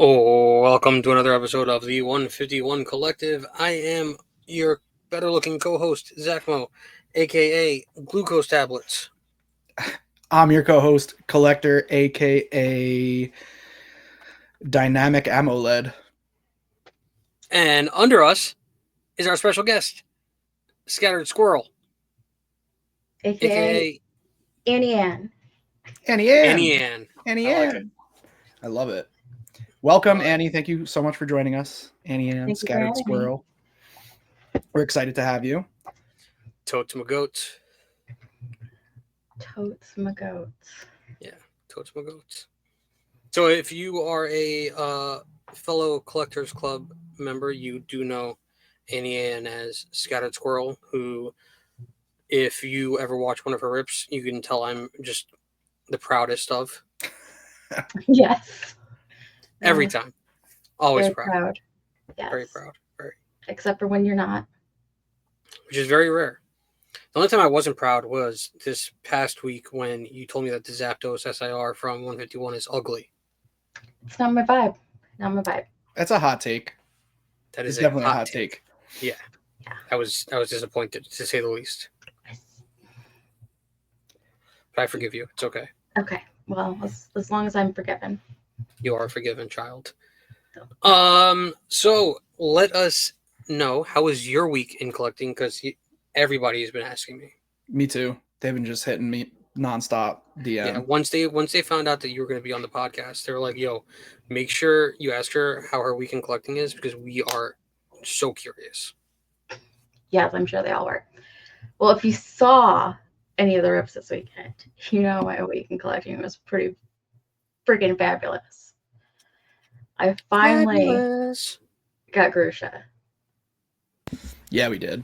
Oh, welcome to another episode of the 151 Collective. I am your better looking co host, Zack Mo, aka Glucose Tablets. I'm your co-host, Collector, aka Dynamic AMOLED. And under us is our special guest, Scattered Squirrel, aka Annie Ann. Annie Ann. Annie Ann. Annie I like Ann. it. I love it. Welcome, All right. Annie. Thank you so much for joining us. Annie Ann, Thank you for Scattered having me. Squirrel. We're excited to have you. Totes my goats. Totes my goats. Totes my goats. So if you are a fellow Collectors Club member, you do know Annie Ann as Scattered Squirrel, who, if you ever watch one of her rips, you can tell I'm just the proudest of. Yes. Every Yes. time. Always Very proud. proud. Yes. Very proud. Very. Except for when you're not. Which is very rare. The only time I wasn't proud was this past week when you told me that the Zapdos SIR from 151 is ugly. It's not my vibe. Not my vibe. That's a hot take. That It's is definitely a hot take. Yeah. I was disappointed, to say the least. But I forgive you. It's okay. Okay. Well, as long as I'm forgiven. You are a forgiven child. So let us know, how was your week in collecting? Because everybody has been asking me. Me too. They've been just hitting me nonstop DM. Yeah, once they found out that you were going to be on the podcast, they were like, "Yo, make sure you ask her how her week in collecting is, because we are so curious." Yes, I'm sure they all were. Well, if you saw any of the rips this weekend, you know my week in collecting was pretty freaking fabulous. I finally Fabulous. got Grusha, Yeah, we did.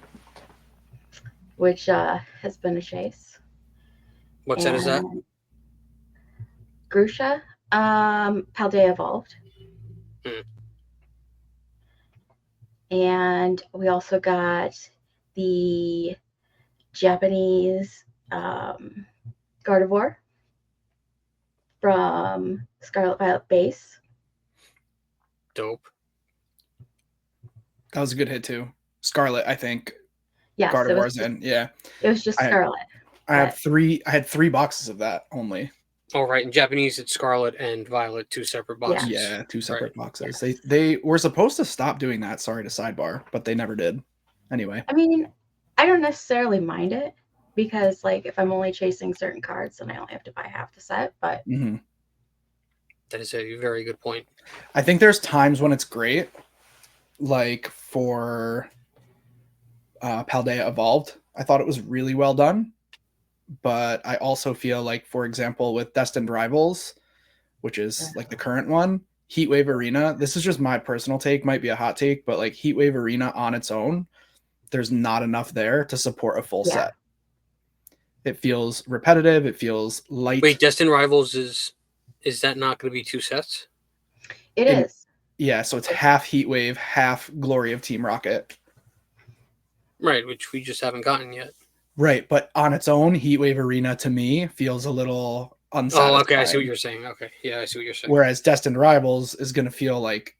which has been a chase. What set is that? And Grusha, Paldea evolved. Hmm. And we also got the Japanese Gardevoir from Scarlet Violet Base. Dope. That was a good hit too. Scarlet, I think. Yes, Gardevoir's in. Yeah. It was just Scarlet. I had three boxes of that only. All right. In Japanese, it's Scarlet and Violet, two separate boxes. Yeah, two separate Right. boxes. Yes. They were supposed to stop doing that. Sorry to sidebar, but they never did. Anyway. I mean, I don't necessarily mind it because, like, if I'm only chasing certain cards, then I only have to buy half the set. But That is a very good point. I think there's times when it's great, like for Paldea Evolved. I thought it was really well done, but I also feel like, for example, with Destined Rivals, which is like the current one, Heatwave Arena, this is just my personal take, might be a hot take, but like Heatwave Arena on its own, there's not enough there to support a full set. It feels repetitive. It feels light. Wait, Destined Rivals is that not going to be two sets? it is. Yeah, so it's half Heatwave, half Glory of Team Rocket. Right, which we just haven't gotten yet. Right, but on its own, Heatwave Arena to me feels a little unsatisfying. Oh, okay, I see what you're saying. Okay, yeah, I see what you're saying. Whereas Destined Rivals is going to feel like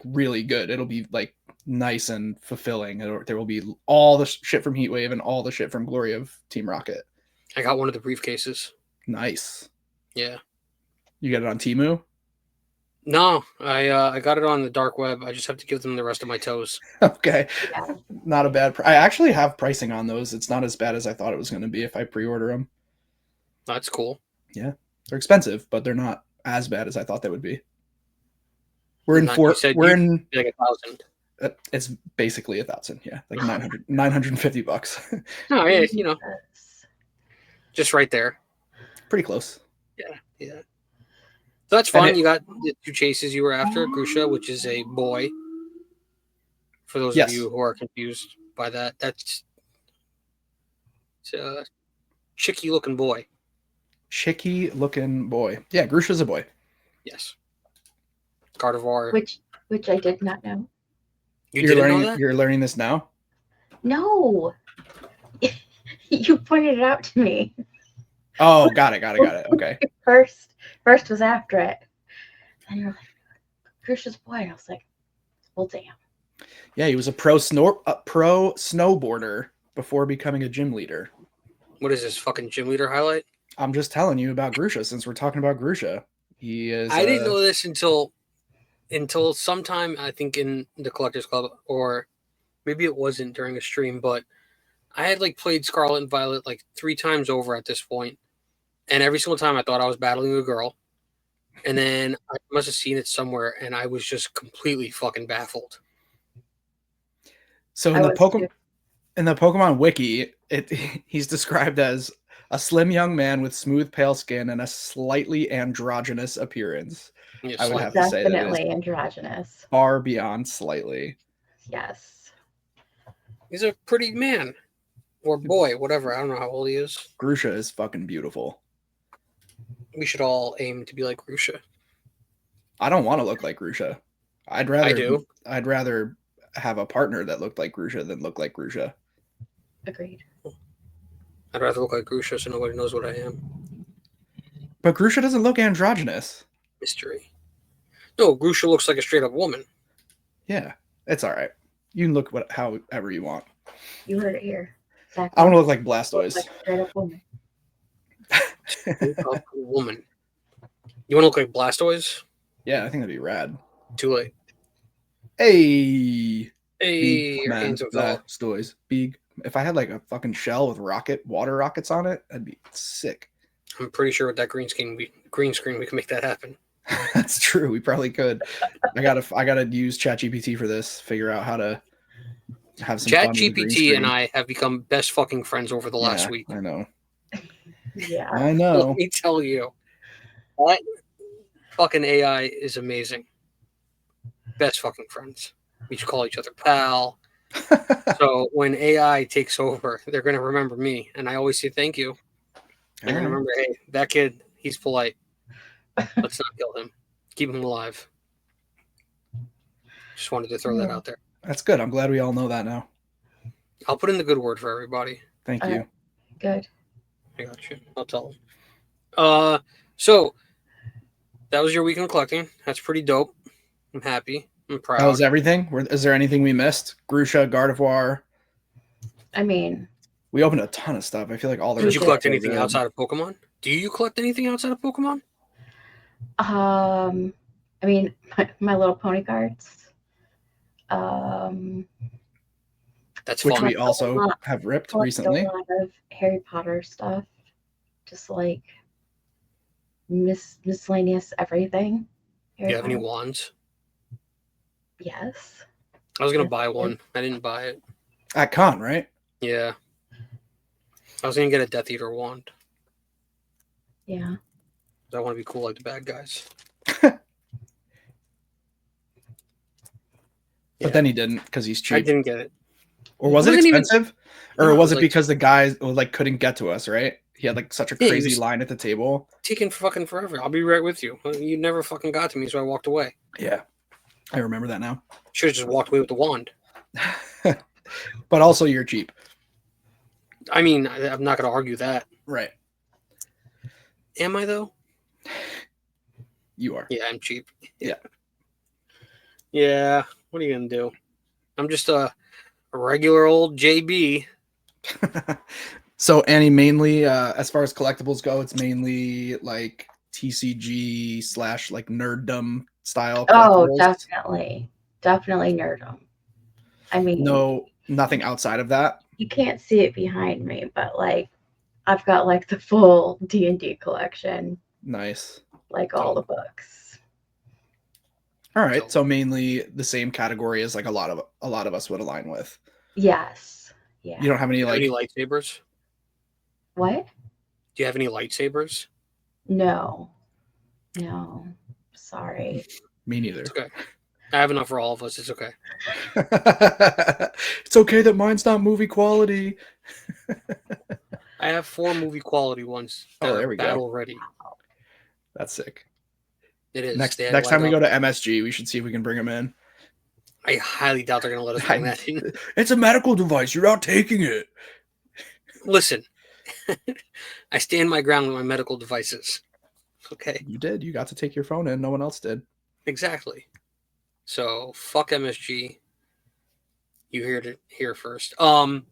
really good. It'll be like nice and fulfilling. There will be all the shit from Heatwave and all the shit from Glory of Team Rocket. I got one of the briefcases. Nice. Yeah. You got it on Temu? No, I got it on the dark web. I just have to give them the rest of my toes. Okay. Yeah. Not a bad I actually have pricing on those. It's not as bad as I thought it was going to be if I pre-order them. That's cool. Yeah. They're expensive, but they're not as bad as I thought they would be. We're in Like four. you said, We're in. Like 1,000. It's basically 1,000. Yeah, like 950 bucks. Oh yeah, you know, just right there. Pretty close. Yeah. So that's fun. You got the two chases you were after, Grusha, which is a boy. For those Yes. of you who are confused by that, it's a chicky looking boy. Chicky looking boy. Yeah, Grusha's a boy. Yes. Gardevoir. Which I did not know. You didn't learning, know that? You're learning this now? No. You pointed it out to me. Oh, got it. Okay. First was after it. And you're like, Grusha's boy. And I was like, well, damn. Yeah, he was a pro snowboarder before becoming a gym leader. What is this fucking gym leader highlight? I'm just telling you about Grusha since we're talking about Grusha. He is. I didn't know this until sometime, I think, in the Collectors Club, or maybe it wasn't during a stream, but I had like played Scarlet and Violet like 3 times over at this point, and every single time I thought I was battling a girl, and then I must have seen it somewhere, and I was just completely fucking baffled. So in the Pokemon wiki, he's described as a slim young man with smooth pale skin and a slightly androgynous appearance. Yeah, I would have slightly. to say that it Definitely is androgynous. far beyond slightly. Yes. He's a pretty man. Or boy, whatever. I don't know how old he is. Grusha is fucking beautiful. We should all aim to be like Grusha. I don't want to look like Grusha. I'd rather have a partner that looked like Grusha than look like Grusha. Agreed. I'd rather look like Grusha so nobody knows what I am. But Grusha doesn't look androgynous. Mystery. No, Grusha looks like a straight up woman. Yeah, it's all right. You can look however you want. You heard it here. Zack I want to Mo look like Blastoise. like a straight up woman. A woman. You want to look like Blastoise? Yeah, I think that'd be rad. Too late. Hey, Hey, your hands are fell. Blastoise. Big. If I had like a fucking shell with water rockets on it, that'd be sick. I'm pretty sure with that green screen we can make that happen. That's true. We probably could. I gotta use ChatGPT for this. Figure out how to have some fun with the green ChatGPT screen. and I have become best fucking friends over the last week. I know. Yeah. I know. Let me tell you, that fucking AI is amazing. Best fucking friends. We should call each other pal. So when AI takes over, they're gonna remember me, and I always say thank you. They're gonna remember, hey, that kid, he's polite. Let's not kill him. Keep him alive. Just wanted to throw that out there. That's good. I'm glad we all know that now. I'll put in the good word for everybody. Thank you. Good. I got you. I'll tell them. So that was your weekend collecting. That's pretty dope. I'm happy. I'm proud. That was everything? Is there anything we missed? Grusha, Gardevoir. I mean, we opened a ton of stuff. I feel like all the Did you collect anything outside of Pokemon? Do you collect anything outside of Pokemon? I mean, my Little Pony cards. That's which fun. we also have ripped recently. A lot of Harry Potter stuff, just like miscellaneous everything. Do you have any wands? Yes. I was gonna buy one. I didn't buy it. At con, right? Yeah. I was gonna get a Death Eater wand. Yeah. I want to be cool like the bad guys. But then he didn't because he's cheap. I didn't get it. Or was it expensive? Or No, was it like, because the guys like couldn't get to us, right? He had like such a crazy line at the table. Taking fucking forever. I'll be right with you. You never fucking got to me, so I walked away. Yeah. I remember that now. Should have just walked away with the wand. But also you're cheap. I mean, I'm not going to argue that. Right. Am I, though? You are. Yeah, I'm cheap. Yeah. Yeah. What are you going to do? I'm just a regular old JB. So, Annie, mainly, as far as collectibles go, it's mainly like TCG / like nerddom style collectibles. Oh, definitely nerdom. I mean, nothing outside of that. You can't see it behind me, but like, I've got like the full D&D collection. Nice. Like all the books. All right, so mainly the same category as like a lot of us would align with. Yes. Yeah. You don't have any any lightsabers? What? Do you have any lightsabers? No. Sorry. Me neither. It's okay. I have enough for all of us. It's okay. It's okay that mine's not movie quality. I have 4 movie quality ones. There we battle go. ready. That's sick. It is. Next time we go to MSG, we should see if we can bring them in. I highly doubt they're going to let us bring that in. It's a medical device. You're not taking it. Listen, I stand my ground with my medical devices. Okay. You did. You got to take your phone in. No one else did. Exactly. So fuck MSG. You heard it here first. But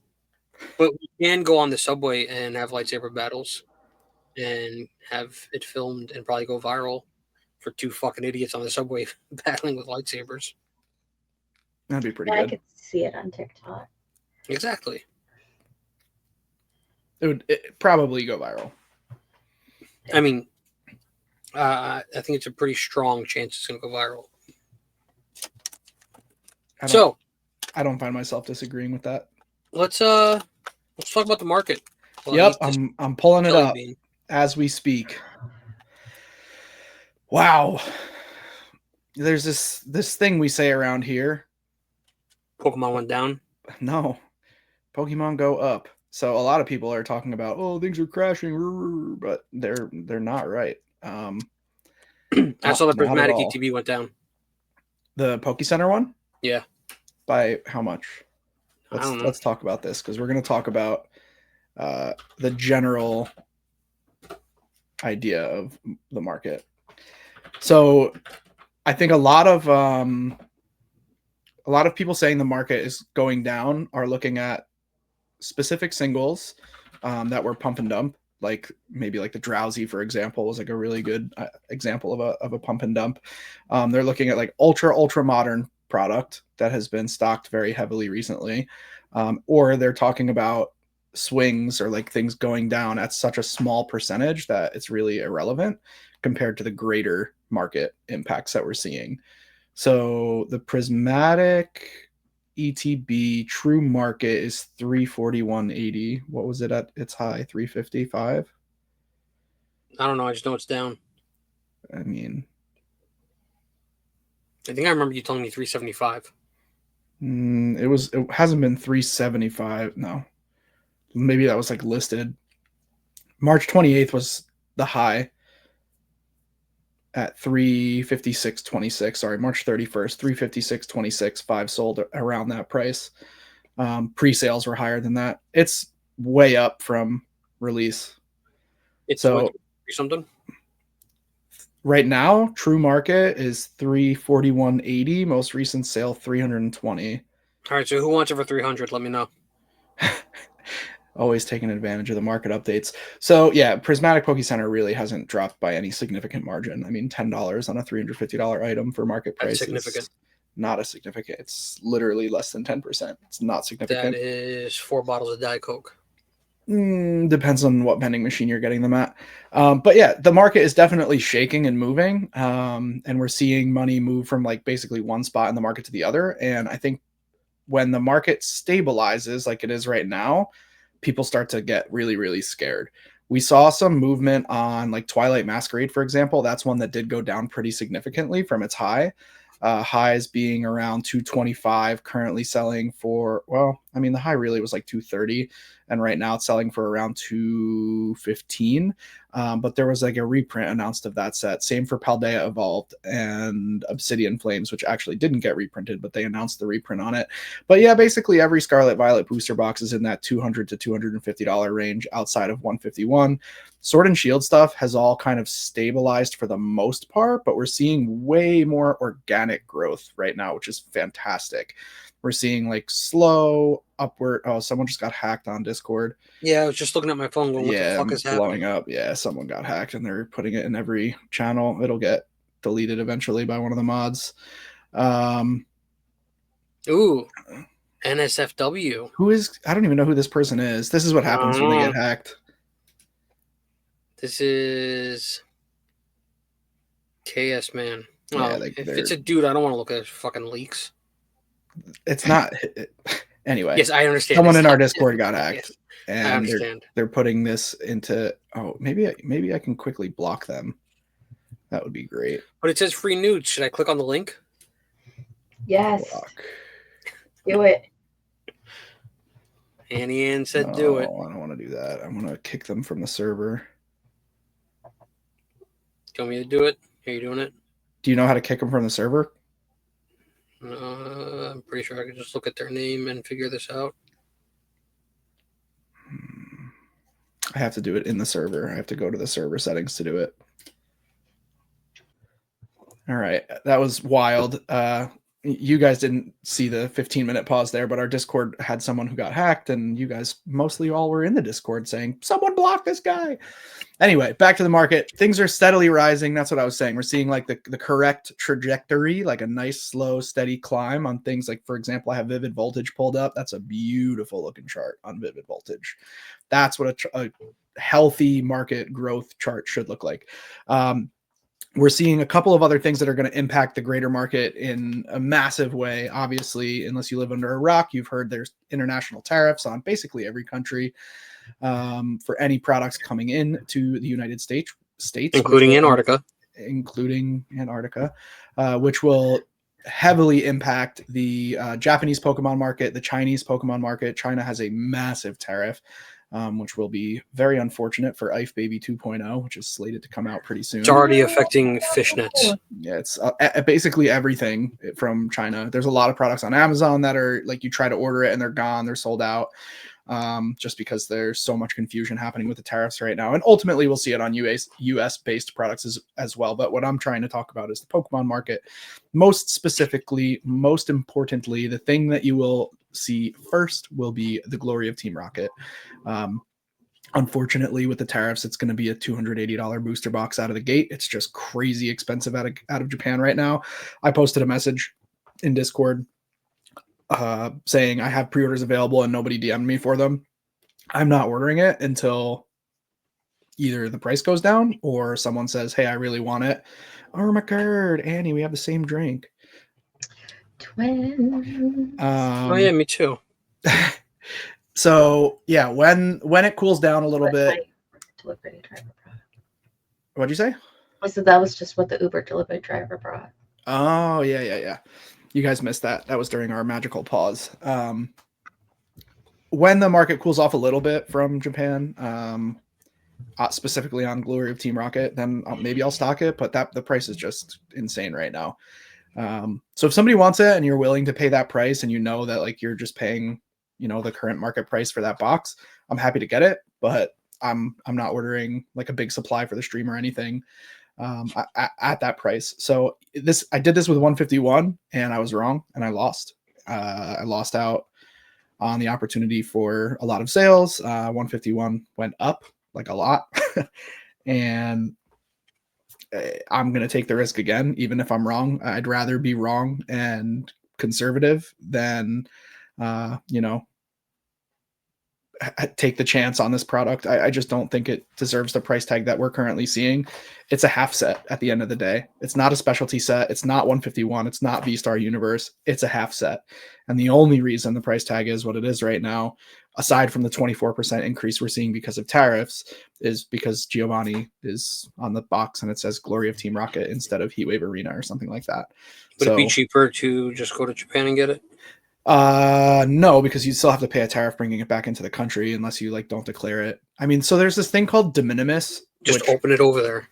we can go on the subway and have lightsaber battles, and have it filmed and probably go viral for two fucking idiots on the subway battling with lightsabers. That'd be pretty I good. could see it on TikTok. Exactly. It would probably go viral. I mean, I think it's a pretty strong chance it's going to go viral. I don't find myself disagreeing with that. Let's talk about the market. Yep, I'm pulling it up as we speak. Wow. There's this thing we say around here. Pokemon went down. No. Pokemon go up. So a lot of people are talking about, oh, things are crashing, but they're not right. I saw the prismatic ETB went down. The Poke Center one? Yeah. By how much? I don't know. Let's talk about this, because we're going to talk about the general idea of the market. So I think a lot of people saying the market is going down are looking at specific singles that were pump and dump, like maybe like the Drowsy, for example, was like a really good example of a pump and dump. They're looking at like ultra modern product that has been stocked very heavily recently, or they're talking about swings or like things going down at such a small percentage that it's really irrelevant compared to the greater market impacts that we're seeing. So the prismatic ETB true market is 341.80. What was it at its high? 355? I don't know. I just know it's down. I mean, I think I remember you telling me 375. It hasn't been 375. No. Maybe that was like listed. March 28th was the high at 356.26. Sorry, March 31st, 356.26. 5 sold around that price. Pre-sales were higher than that. It's way up from release. It's so something. Right now, true market is 341.80. Most recent sale 320. All right, so who wants it for 300? Let me know. Always taking advantage of the market updates. So yeah, Prismatic Poke Center really hasn't dropped by any significant margin. I mean, $10 on a $350 item for market price is not a significant. It's literally less than 10%. It's not significant. That is 4 bottles of Diet Coke. Depends on what vending machine you're getting them at. But yeah, the market is definitely shaking and moving. And we're seeing money move from like basically one spot in the market to the other. And I think when the market stabilizes like it is right now, people start to get really, really scared. We saw some movement on like Twilight Masquerade, for example. That's one that did go down pretty significantly from its high. Highs being around 225, currently selling for, well, I mean, the high really was like 230, and right now it's selling for around 215. But there was like a reprint announced of that set. Same for Paldea Evolved and Obsidian Flames, which actually didn't get reprinted, but they announced the reprint on it. But yeah, basically every Scarlet Violet booster box is in that $200 to $250 range outside of 151. Sword and Shield stuff has all kind of stabilized for the most part, but we're seeing way more organic growth right now, which is fantastic. We're seeing like slow upward. Oh, someone just got hacked on Discord. Yeah, I was just looking at my phone going, what the fuck is blowing happening? Up. Yeah, someone got hacked and they're putting it in every channel. It'll get deleted eventually by one of the mods. Ooh, NSFW. Who is, I don't even know who this person is. This is what happens when they get hacked. This is KS Man. Yeah, if it's a dude, I don't want to look at his fucking leaks. It's not. Anyway. Yes, I understand. Someone in our Discord got hacked. Yes, and I understand. They're putting this into. Oh, maybe I can quickly block them. That would be great. But it says free nudes. Should I click on the link? Yes. Block. Do it. Annie Ann said do it. I don't want to do that. I'm going to kick them from the server. Do you want me to do it? Are you doing it? Do you know how to kick them from the server? I'm pretty sure I can just look at their name and figure this out. I have to do it in the server. I have to go to the server settings to do it. All right. That was wild. you guys didn't see the 15-minute pause there, but our Discord had someone who got hacked, and you guys mostly all were in the Discord saying, someone block this guy. Anyway, back to the market. Things are steadily rising. That's what I was saying. We're seeing like the correct trajectory, like a nice, slow, steady climb on things like, for example, I have Vivid Voltage pulled up. That's a beautiful looking chart on Vivid Voltage. That's what a healthy market growth chart should look like. We're seeing a couple of other things that are going to impact the greater market in a massive way. Obviously, unless you live under a rock, you've heard there's international tariffs on basically every country for any products coming in to the United States, including Antarctica, which will heavily impact the Japanese Pokemon market, the Chinese Pokemon market. China has a massive tariff, which will be very unfortunate for Ice Baby 2.0, which is slated to come out pretty soon. It's already affecting fishnets. Yeah, it's basically everything from China. There's a lot of products on Amazon that are like you try to order it and they're gone, they're sold out, just because there's so much confusion happening with the tariffs right now. And ultimately, we'll see it on US-based products as well. But what I'm trying to talk about is the Pokemon market. Most specifically, most importantly, the thing that you will see first will be the Glory of Team Rocket. Unfortunately, with the tariffs, it's going to be a $280 booster box out of the gate. It's just crazy expensive out of Japan right now. I posted a message in Discord saying I have pre-orders available and nobody DM'd me for them. I'm not ordering it until either the price goes down or someone says, hey, I really want it. Armacard, Annie, we have the same drink. Twins. Oh yeah, me too. So yeah, when it cools down a little bit. Delivery driver brought. What'd you say? I said that was just what the Uber delivery driver brought. Oh yeah. You guys missed that. That was during our magical pause. When the market cools off a little bit from Japan, specifically on Glory of Team Rocket, then maybe I'll stock it. But the price is just insane right now. So if somebody wants it and you're willing to pay that price, and you know that like you're just paying, the current market price for that box, I'm happy to get it. But I'm not ordering like a big supply for the stream or anything at that price. So I did this with 151 and I was wrong and I lost. I lost out on the opportunity for a lot of sales. 151 went up like a lot. And I'm going to take the risk again, even if I'm wrong. I'd rather be wrong and conservative than, take the chance on this product. I just don't think it deserves the price tag that we're currently seeing. It's a half set at the end of the day. It's not a specialty set. It's not 151. It's not V-Star Universe. It's a half set. And the only reason the price tag is what it is right now, aside from the 24% increase we're seeing because of tariffs, is because Giovanni is on the box and it says Glory of Team Rocket instead of Heatwave Arena or something like that. Would it be cheaper to just go to Japan and get it? No, because you still have to pay a tariff bringing it back into the country unless you like don't declare it. I mean, so there's this thing called de minimis. Just open it over there.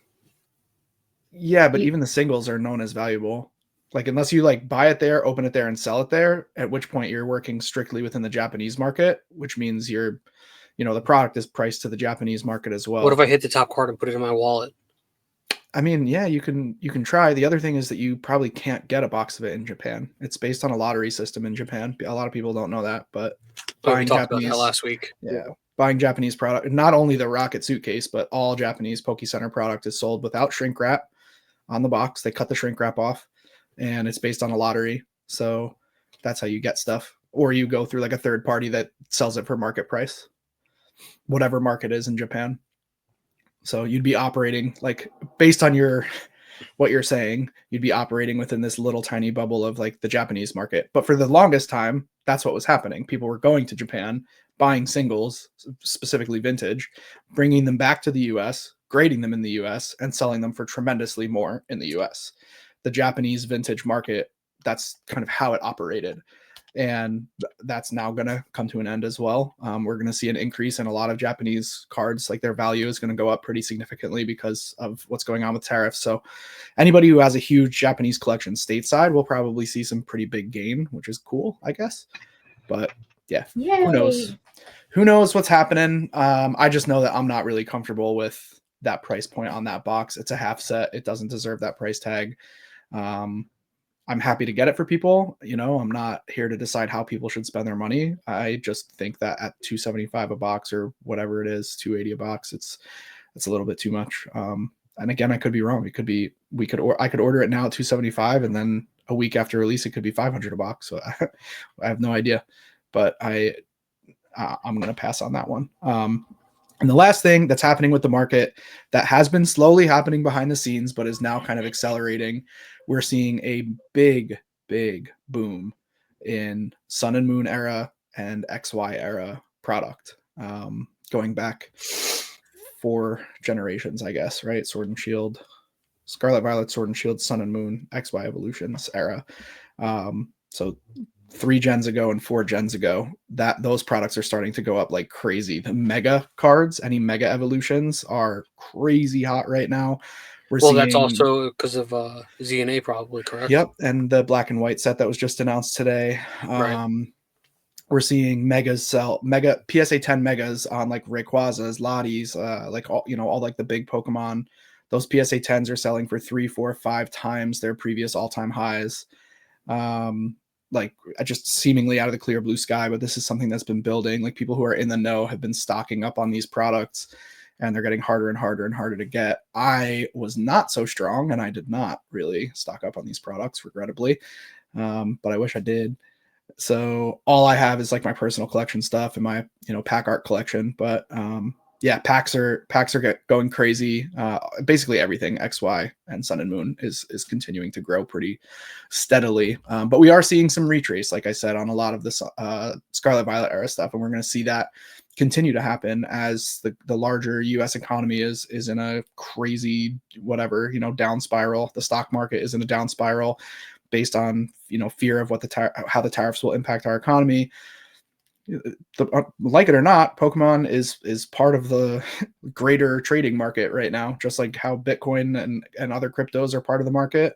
Yeah, but even the singles are known as valuable. Like unless you like buy it there, open it there, and sell it there, at which point you're working strictly within the Japanese market, which means the product is priced to the Japanese market as well. What if I hit the top card and put it in my wallet? I mean, yeah, you can try. The other thing is that you probably can't get a box of it in Japan. It's based on a lottery system in Japan. A lot of people don't know that, but we talked about that last week. Yeah, buying Japanese product, not only the Rocket suitcase, but all Japanese Poke Center product is sold without shrink wrap on the box. They cut the shrink wrap off, and it's based on a lottery. So that's how you get stuff. Or you go through like a third party that sells it for market price, whatever market is in Japan. So you'd be operating like based on what you're saying, you'd be operating within this little tiny bubble of like the Japanese market. But for the longest time, that's what was happening. People were going to Japan, buying singles, specifically vintage, bringing them back to the US, grading them in the US, and selling them for tremendously more in the US. The Japanese vintage market, that's kind of how it operated. And that's now going to come to an end as well. We're going to see an increase in a lot of Japanese cards. Like their value is going to go up pretty significantly because of what's going on with tariffs. So anybody who has a huge Japanese collection stateside will probably see some pretty big gain, which is cool, I guess. But yeah, Yay. Who knows what's happening. I just know that I'm not really comfortable with that price point on that box. It's a half set. It doesn't deserve that price tag. I'm happy to get it for people. You know, I'm not here to decide how people should spend their money. I just think that at $275 a box or whatever it is, $280 a box, it's a little bit too much. And again, I could be wrong. It could be I could order it now at $275, and then a week after release, it could be $500 a box. So I have no idea, but I'm going to pass on that one. And the last thing that's happening with the market that has been slowly happening behind the scenes, but is now kind of accelerating, we're seeing a big boom in Sun and Moon era and XY era product, going back 4 generations, I guess, right? Sword and Shield, Scarlet Violet, Sword and Shield, Sun and Moon, XY Evolutions era. So 3 gens ago and 4 gens ago, that those products are starting to go up like crazy. The mega cards, any mega evolutions, are crazy hot right now. That's also because of ZNA, probably, correct? Yep, and the black and white set that was just announced today. Right. We're seeing megas sell mega PSA 10 megas on like Rayquazas, Lottie's, like all like the big Pokemon. Those PSA 10s are selling for 3, 4, 5 times their previous all-time highs. Like just seemingly out of the clear blue sky, but this is something that's been building. Like people who are in the know have been stocking up on these products, and they're getting harder and harder and harder to get. I was not so strong, and I did not really stock up on these products, regrettably, but I wish I did. So all I have is like my personal collection stuff and my pack art collection. But yeah, packs are going crazy. Basically everything XY and Sun and Moon is continuing to grow pretty steadily. But we are seeing some retrace, like I said, on a lot of this Scarlet Violet era stuff, and we're going to see that continue to happen as the larger U.S. economy is in a crazy down spiral. The stock market is in a down spiral based on fear of what how the tariffs will impact our economy. Like it or not, Pokemon is part of the greater trading market right now, just like how Bitcoin and other cryptos are part of the market.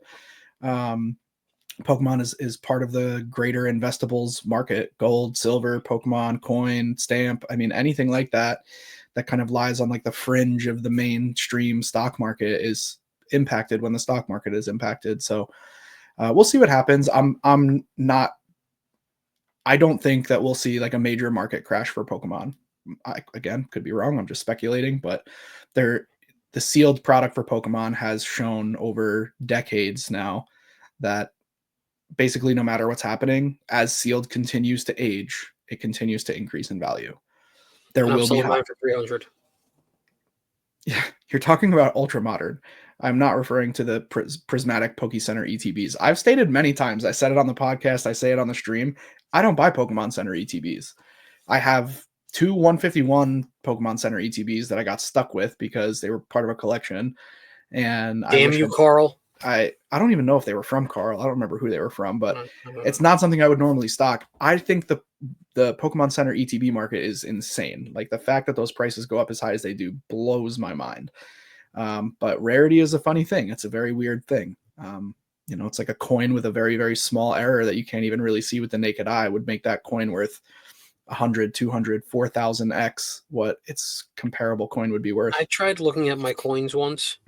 Pokemon is part of the greater investables market: gold, silver, Pokemon, coin, stamp. I mean, anything like that kind of lies on like the fringe of the mainstream stock market is impacted when the stock market is impacted. So we'll see what happens. I don't think that we'll see like a major market crash for Pokemon. Again, could be wrong. I'm just speculating, but the sealed product for Pokemon has shown over decades now that basically no matter what's happening, as sealed continues to age, it continues to increase in value. There will be mine for 300. Yeah, you're talking about ultra modern. I'm not referring to the prismatic Poke Center ETBs. I've stated many times, I said it on the podcast, I say it on the stream, I don't buy Pokemon Center ETBs. I have 2 151 Pokemon Center ETBs that I got stuck with because they were part of a collection. And damn you, Carl. I don't even know if they were from Carl. I don't remember who they were from, but it's not something I would normally stock. I think the Pokemon Center ETB market is insane. Like the fact that those prices go up as high as they do blows my mind. But rarity is a funny thing. It's a very weird thing. It's like a coin with a very, very small error that you can't even really see with the naked eye would make that coin worth 100, 200, 4,000x what its comparable coin would be worth. I tried looking at my coins once.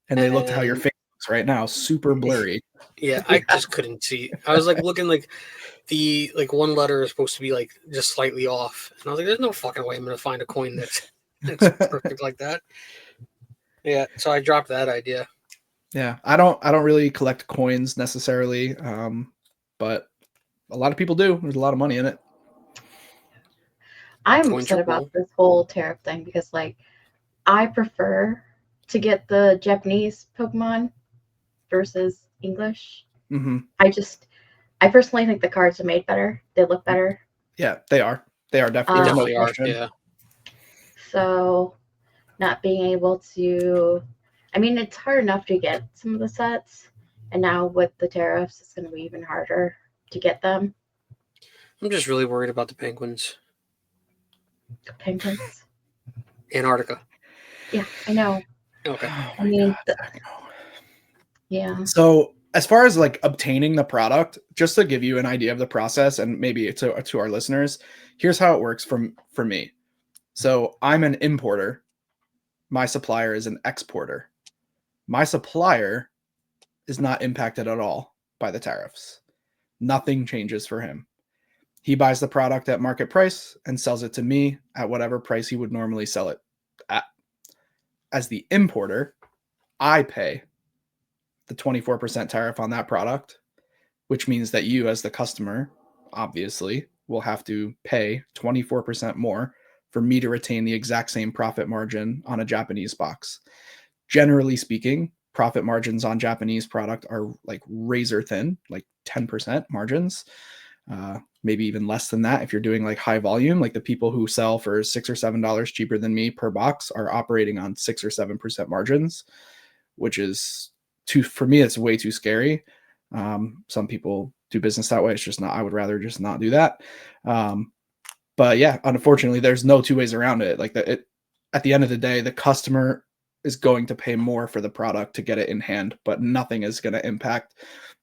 and they looked how your face looks right now, super blurry. Yeah, I just couldn't see. I was like looking like the one letter is supposed to be like just slightly off. And I was like, there's no fucking way I'm going to find a coin that's perfect like that. Yeah, so I dropped that idea. Yeah, I don't really collect coins necessarily, but a lot of people do. There's a lot of money in it. I'm upset about this whole tariff thing because, like, I prefer to get the Japanese Pokemon versus English. Mm-hmm. I personally think the cards are made better. They look better. Yeah, they are. They are definitely. There's no question. Yeah. So, not being able to, I mean, it's hard enough to get some of the sets, and now with the tariffs, it's going to be even harder to get them. I'm just really worried about the penguins. Penguins? Antarctica. Yeah, I know. Okay. I mean, yeah. So as far as like obtaining the product, just to give you an idea of the process and maybe to our listeners, here's how it works for me. So I'm an importer. My supplier is an exporter. My supplier is not impacted at all by the tariffs. Nothing changes for him. He buys the product at market price and sells it to me at whatever price he would normally sell it at. As the importer, I pay the 24% tariff on that product, which means that you, as the customer, obviously will have to pay 24% more for me to retain the exact same profit margin on a Japanese box. Generally speaking, profit margins on Japanese product are like razor thin, like 10% margins, maybe even less than that if you're doing like high volume. Like the people who sell for $6 or $7 cheaper than me per box are operating on 6 or 7% margins, which is for me, it's way too scary. Some people do business that way. It's just not, I would rather just not do that. But yeah, unfortunately, there's no two ways around it. Like at the end of the day, the customer is going to pay more for the product to get it in hand, but nothing is going to impact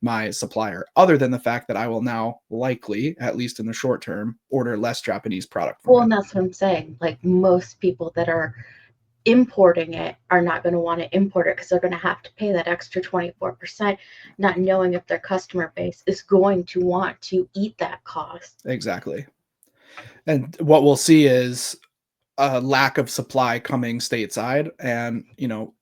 my supplier other than the fact that I will now likely, at least in the short term, order less Japanese product from Well, him. and that's what I'm saying. Like most people that are importing it are not going to want to import it because they're going to have to pay that extra 24%, not knowing if their customer base is going to want to eat that cost. Exactly. And what we'll see is a lack of supply coming stateside. And, you know,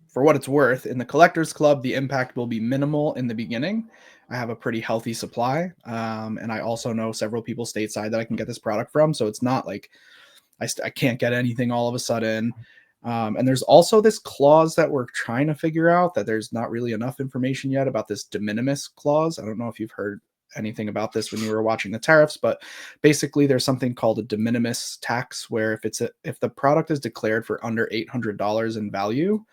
for what it's worth, in the Collectors Club, the impact will be minimal in the beginning. I have a pretty healthy supply. And I also know several people stateside that I can get this product from. So it's not like I can't get anything all of a sudden. And there's also this clause that we're trying to figure out that there's not really enough information yet about this de minimis clause. I don't know if you've heard anything about this when you were watching the tariffs, but basically there's something called a de minimis tax where if the product is declared for under $800 in value,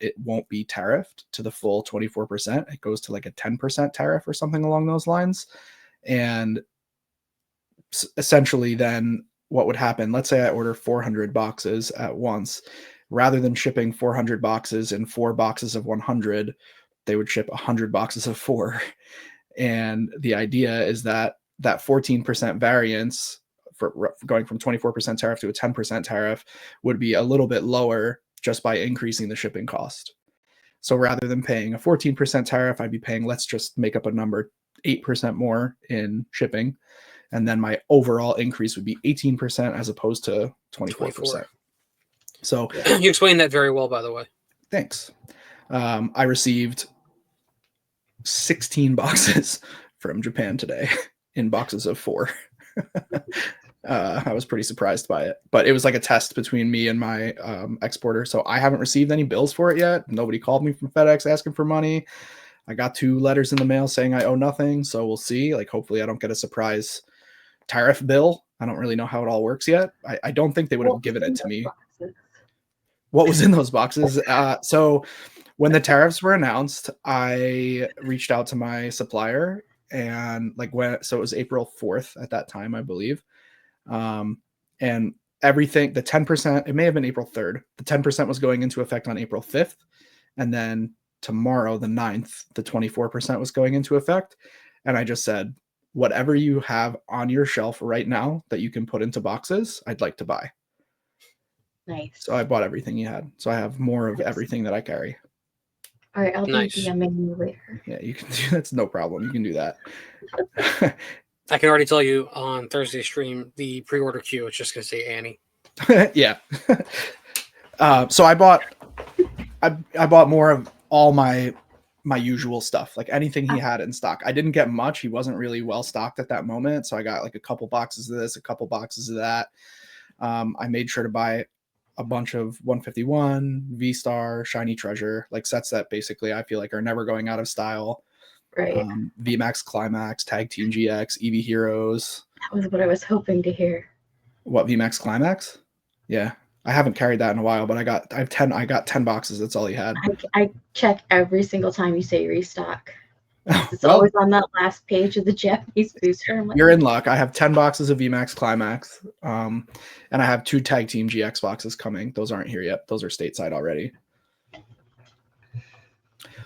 it won't be tariffed to the full 24%. It goes to like a 10% tariff or something along those lines. And essentially then what would happen, let's say I order 400 boxes at once, rather than shipping 400 boxes in 4 boxes of 100, they would ship 100 boxes of 4. And the idea is that 14% variance for going from 24% tariff to a 10% tariff would be a little bit lower just by increasing the shipping cost. So rather than paying a 14% tariff, I'd be paying, let's just make up a number, 8% more in shipping. And then my overall increase would be 18% as opposed to 24%. 24. So you explained that very well, by the way. Thanks. I received 16 boxes from Japan today in boxes of 4. I was pretty surprised by it, but it was like a test between me and my exporter. So I haven't received any bills for it yet. Nobody called me from FedEx asking for money. I got 2 letters in the mail saying I owe nothing. So we'll see. Like, hopefully I don't get a surprise tariff bill. I don't really know how it all works yet. I don't think they would have given it to me. Boxes? What was in those boxes? So when the tariffs were announced, I reached out to my supplier and so it was April 4th at that time, I believe. And everything, the 10%, it may have been April 3rd. The 10% was going into effect on April 5th. And then tomorrow, the 9th, the 24% was going into effect. And I just said, whatever you have on your shelf right now that you can put into boxes, I'd like to buy. Nice. So I bought everything you had. So I have more of everything that I carry. All right, I'll Nice. be DMing you later. Yeah, you can do that's no problem. You can do that. I can already tell you on Thursday stream, the pre-order queue, it's just going to say Annie. Yeah. So I bought more of all my usual stuff, like anything he had in stock. I didn't get much. He wasn't really well stocked at that moment. So I got like a couple boxes of this, a couple boxes of that. I made sure to buy a bunch of 151, V-Star, Shiny Treasure, like sets that basically I feel like are never going out of style. Right. VMAX Climax, Tag Team GX, EV Heroes. That was what I was hoping to hear. What, VMAX Climax? Yeah. I haven't carried that in a while, but I got 10 boxes. That's all he had. I check every single time you say restock. It's Well, always on that last page of the Japanese booster. I'm like, you're in luck. I have 10 boxes of VMAX Climax. And I have 2 Tag Team GX boxes coming. Those aren't here yet. Those are stateside already.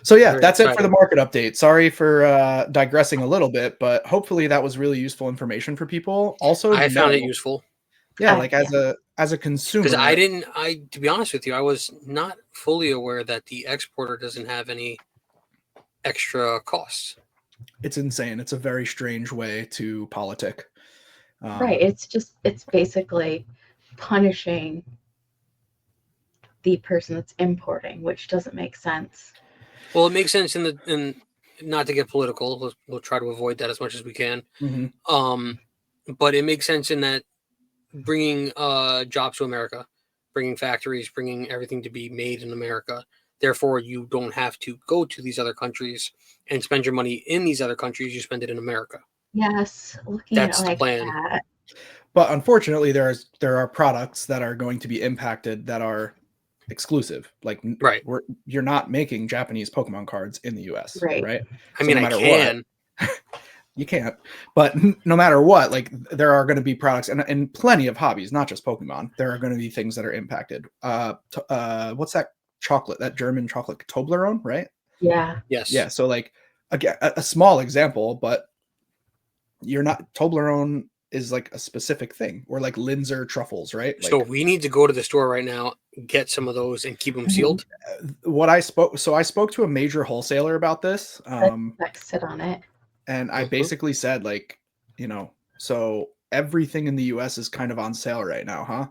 So yeah, that's it for the market update. Sorry for digressing a little bit, but hopefully that was really useful information for people. Also, I found it useful. Yeah, like as a consumer. Because to be honest with you, I was not fully aware that the exporter doesn't have any extra costs. It's insane. It's a very strange way to politic. Right. It's basically punishing the person that's importing, which doesn't make sense. Well, it makes sense in not to get political. We'll try to avoid that as much as we can. Mhm. But it makes sense in that bringing jobs to America, bringing factories, bringing everything to be made in America. Therefore, you don't have to go to these other countries and spend your money in these other countries. You spend it in America. Yes, looking That's at it the like plan. that. But unfortunately, there are products that are going to be impacted that are exclusive. Like Right. you're not making Japanese Pokemon cards in the US, Right. right? I mean, no I matter can. what, you can't. But no matter what, like there are going to be products and plenty of hobbies, not just Pokemon. There are going to be things that are impacted. What's that chocolate? That German chocolate, Toblerone, right? Yeah. Yes. Yeah. So like again, a small example, but you're not Toblerone is like a specific thing, or like Linzer truffles, right? Like So we need to go to the store right now, get some of those, and keep them sealed. I spoke to a major wholesaler about this, Sit on it. and I basically said, like, so everything in the US is kind of on sale right now, huh?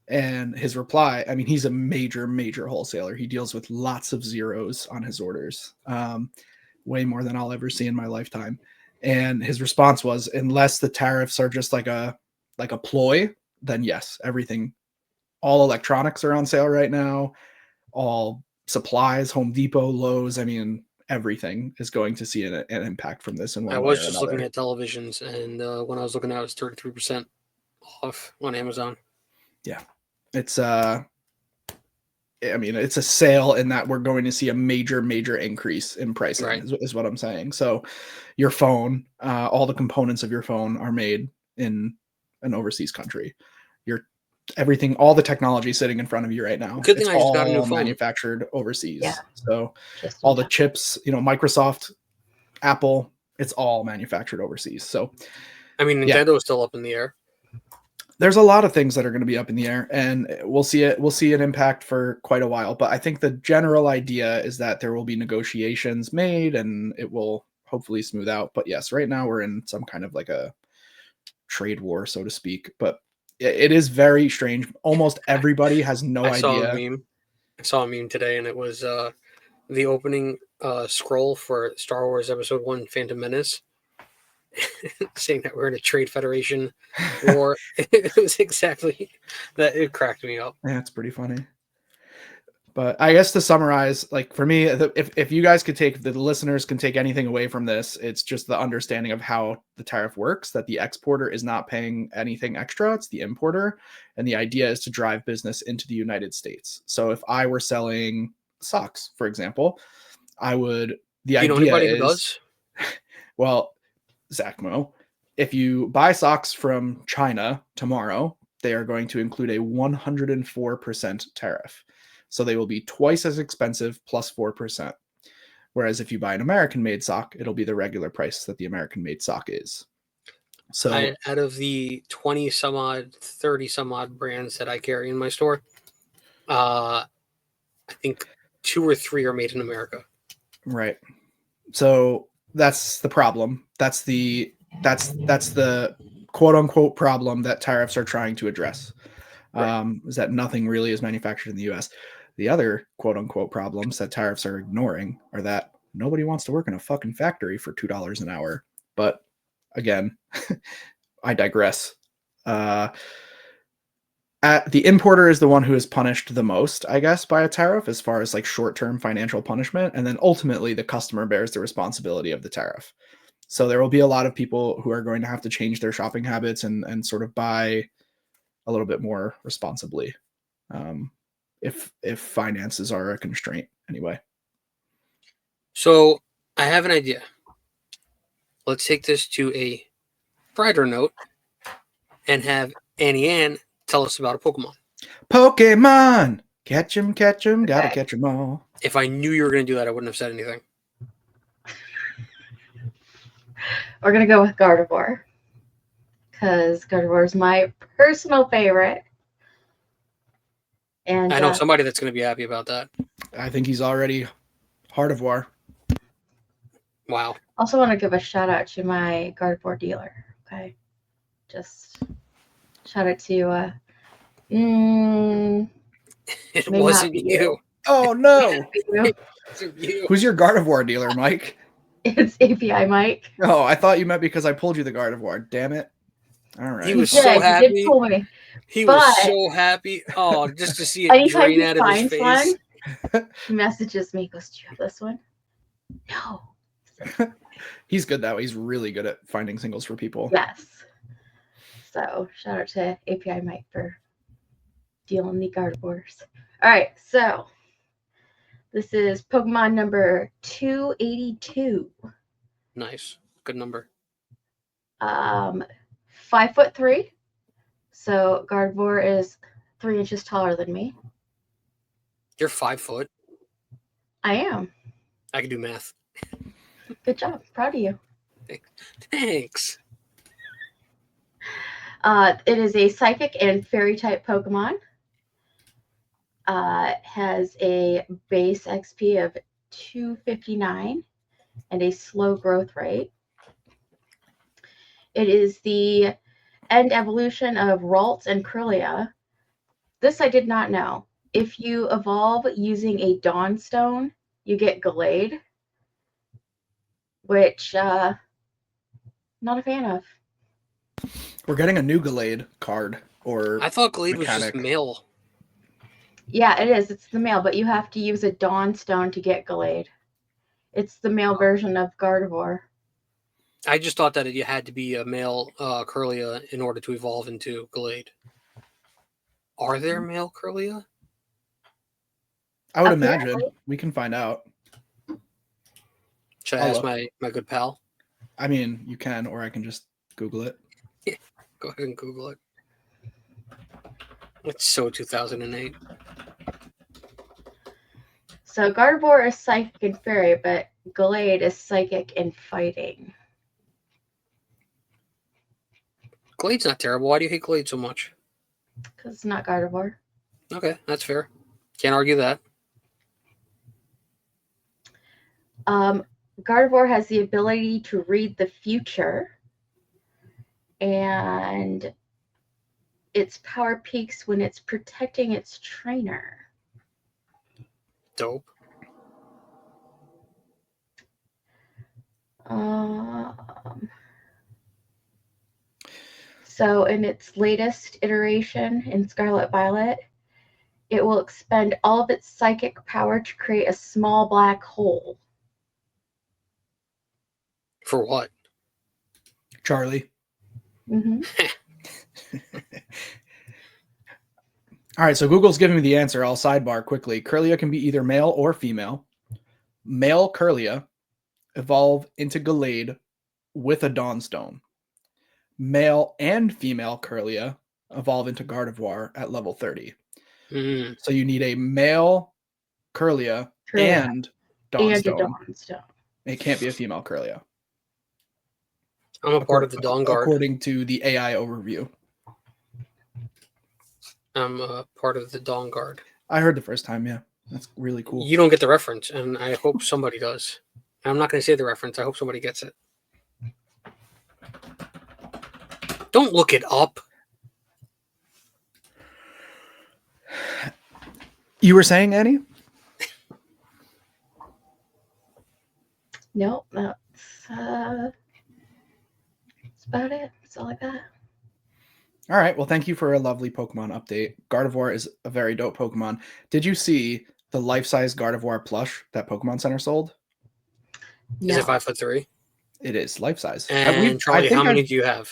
And his reply, I mean, he's a major wholesaler. He deals with lots of zeros on his orders, way more than I'll ever see in my lifetime. And his response was, unless the tariffs are just like a ploy, then yes, everything, all electronics are on sale right now. All supplies, Home Depot, Lowe's, I mean, everything is going to see an impact from this in one way or another. I was just looking at televisions, and when I was looking at it, it was 33% off on Amazon. Yeah. It's I mean, it's a sale in that we're going to see a major increase in pricing, right, is what I'm saying. So your phone, all the components of your phone are made in an overseas country. Everything, all the technology sitting in front of you right now, good thing it's I just got a new all phone. manufactured overseas. Yeah. So all the chips, Microsoft, Apple, it's all manufactured overseas. So I mean, Nintendo is still up in the air. There's a lot of things that are going to be up in the air, and we'll see an impact for quite a while. But I think the general idea is that there will be negotiations made, and it will hopefully smooth out. But yes, right now we're in some kind of like a trade war, so to speak. But it is very strange. Almost everybody has no idea. I saw a meme today, and it was the opening scroll for Star Wars Episode 1 Phantom Menace, saying that we're in a trade federation war. It was exactly that. It cracked me up. Yeah, it's pretty funny. But I guess to summarize, like for me, if you guys could take, the listeners can take anything away from this, it's just the understanding of how the tariff works, that the exporter is not paying anything extra. It's the importer. And the idea is to drive business into the United States. So if I were selling socks, for example, the idea is, well, Zack Mo, if you buy socks from China tomorrow, they are going to include a 104% tariff. So they will be twice as expensive plus 4%. Whereas if you buy an American-made sock, it'll be the regular price that the American-made sock is. So out of the 20 some odd, 30 some odd brands that I carry in my store, I think 2 or 3 are made in America. Right. So that's the problem. That's the quote unquote problem that tariffs are trying to address. Right. Is that nothing really is manufactured in the US. The other quote unquote problems that tariffs are ignoring are that nobody wants to work in a fucking factory for $2 an hour. But again, I digress. The importer is the one who is punished the most, I guess, by a tariff as far as like short-term financial punishment. And then ultimately the customer bears the responsibility of the tariff. So there will be a lot of people who are going to have to change their shopping habits and sort of buy a little bit more responsibly. If finances are a constraint anyway. So I have an idea. Let's take this to a brighter note and have Annie Ann tell us about a Pokemon. Pokemon! Catch 'em, gotta catch 'em all. If I knew you were going to do that, I wouldn't have said anything. We're going to go with Gardevoir. Because Gardevoir is my personal favorite. And I know somebody that's going to be happy about that. I think he's already Heartdevoir. Wow. Also want to give a shout out to my Gardevoir dealer. Okay. Just shout out to It may not wasn't be you. Oh no! you. It wasn't you. Who's your Gardevoir dealer, Mike? It's API Mike. Oh, I thought you meant because I pulled you the Gardevoir. Damn it! All right. He was He so did happy. pull me. He But- was so happy. Oh, just to see it Anytime drain he out of his finds face. one, he messages me, goes, "Do you have this one?" No. He's good that way. He's really good at finding singles for people. Yes. So shout out to API Mike for dealing the Gardevoirs. All right, so this is Pokemon number 282. Nice. Good number. 5'3". So Gardevoir is 3 inches taller than me. You're 5 foot. I am. I can do math. Good job. Proud of you. Thanks. It is a psychic and fairy type Pokemon. Has a base XP of 259 and a slow growth rate. It is the end evolution of Ralts and Kirlia. This I did not know. If you evolve using a Dawnstone, you get Gallade, which not a fan of. We're getting a new Gallade card or I thought Glade was just mechanic. male. Yeah, it is. It's the male, but you have to use a Dawnstone to get Gallade. It's the male version of Gardevoir. I just thought that you had to be a male Kirlia in order to evolve into Glade. Are there male Kirlia? I would Apparently. imagine. We can find out. Should I I'll ask look. my good pal? I mean, you can, or I can just Google it. Go ahead and Google it. It's so 2008. So Gardevoir is psychic and fairy, but Gallade is psychic and fighting. Glade's not terrible. Why do you hate Glade so much? Because it's not Gardevoir. Okay, that's fair. Can't argue that. Gardevoir has the ability to read the future, and its power peaks when it's protecting its trainer. Dope. So in its latest iteration in Scarlet Violet, it will expend all of its psychic power to create a small black hole. For what? Charlie. Mm-hmm. All right, so Google's giving me the answer. I'll sidebar quickly. Kirlia can be either male or female. Male Kirlia evolve into Gallade with a Dawnstone. Male and female Kirlia evolve into Gardevoir at level 30. Mm. So you need a male Kirlia and Dawnstone. And a Dawnstone. It can't be a female Kirlia. I'm a part of the Dawn Guard. According to the AI overview. I'm a part of the Dawn Guard. I heard the first time, yeah. That's really cool. You don't get the reference, and I hope somebody does. I'm not going to say the reference. I hope somebody gets it. Don't look it up. You were saying, Annie? Nope, that's about it. That's all I got. All right. Well, thank you for a lovely Pokemon update. Gardevoir is a very dope Pokemon. Did you see the life-size Gardevoir plush that Pokemon Center sold? Is it 5'3"? It is life-size. And Charlie, how many do you have?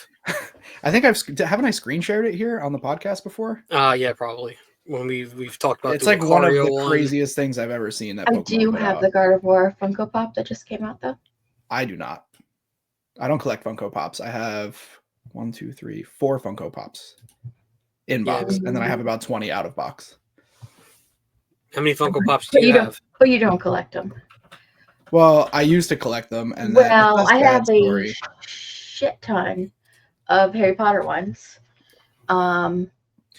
I think haven't I screen shared it here on the podcast before? Yeah, probably. When we've talked about it's like one of the one. craziest things I've ever seen. That I Pokemon do put have out. the Gardevoir Funko Pop that just came out, though. I do not. I don't collect Funko Pops. I have 4 Funko Pops in box, and then I have about 20 out of box. How many Funko Pops do you have? But you don't collect them. Well, I used to collect them, and well, I have a shit ton of Harry Potter ones, and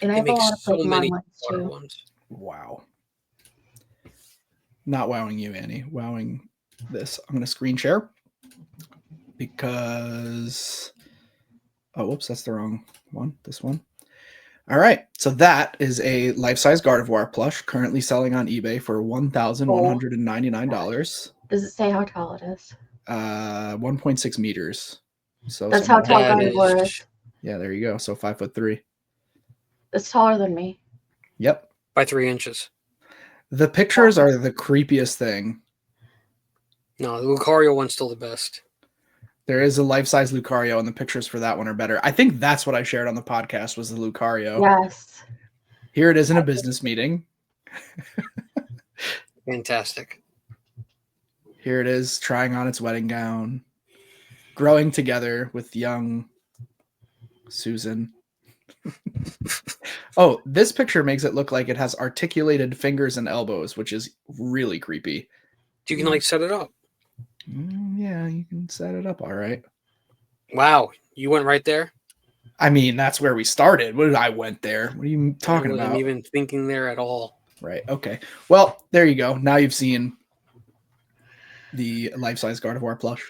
I have a lot of Pokemon ones too. Wow. Not wowing you, Annie. Wowing this. I'm going to screen share. because oh, whoops, that's the wrong one. This one. All right, so that is a life-size Gardevoir plush currently selling on eBay for $1,199. Does it say how tall it is? 1.6 meters. So That's how tall That Gardevoir is- is. Yeah, there you go. So 5'3". It's taller than me. Yep. by 3 inches. The pictures are the creepiest thing. No, the Lucario one's still the best. There is a life-size Lucario, and the pictures for that one are better. I think that's what I shared on the podcast was the Lucario. Yes. Here it is in a business meeting. Fantastic. Here it is trying on its wedding gown, growing together with young Susan. Oh, this picture makes it look like it has articulated fingers and elbows, which is really creepy. You can like set it up. Yeah, you can set it up all right. Wow, you went right there. I mean, that's where we started. What did I went there? What are you talking I wasn't about? even thinking there at all. Right. Okay. Well, there you go. Now you've seen the life-size Gardevoir plush.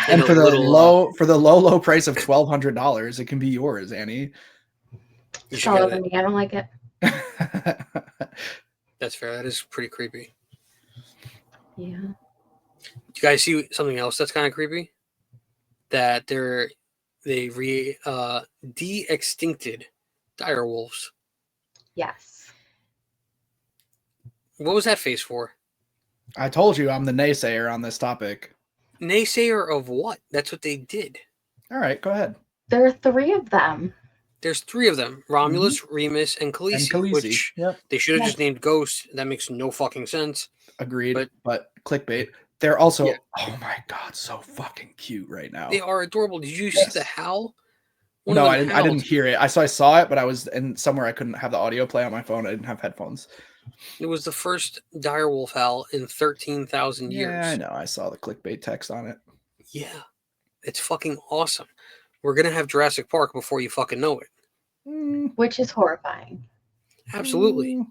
And a for the little, low price of $1,200, it can be yours, Annie. you It's should taller get than it. me. I don't like it. That's fair. That is pretty creepy. Yeah. You guys see something else that's kind of creepy? That they de-extincted dire wolves. Yes. What was that face for? I told you I'm the naysayer on this topic. Naysayer of what? That's what they did. All right, go ahead. There are 3 of them. There's 3 of them: Romulus, Remus, and Khaleesi. And Khaleesi. Which Yep. they should have Yes. just named Ghost. That makes no fucking sense. Agreed. But clickbait. They're also, oh my God, so fucking cute right now. They are adorable. Did you see the howl? One No, of I them didn't. I didn't howled. hear it. I saw it, but I was in somewhere I couldn't have the audio play on my phone. I didn't have headphones. It was the first direwolf howl in 13,000 years. Yeah, I know. I saw the clickbait text on it. Yeah, it's fucking awesome. We're gonna have Jurassic Park before you fucking know it. Which is horrifying. Absolutely.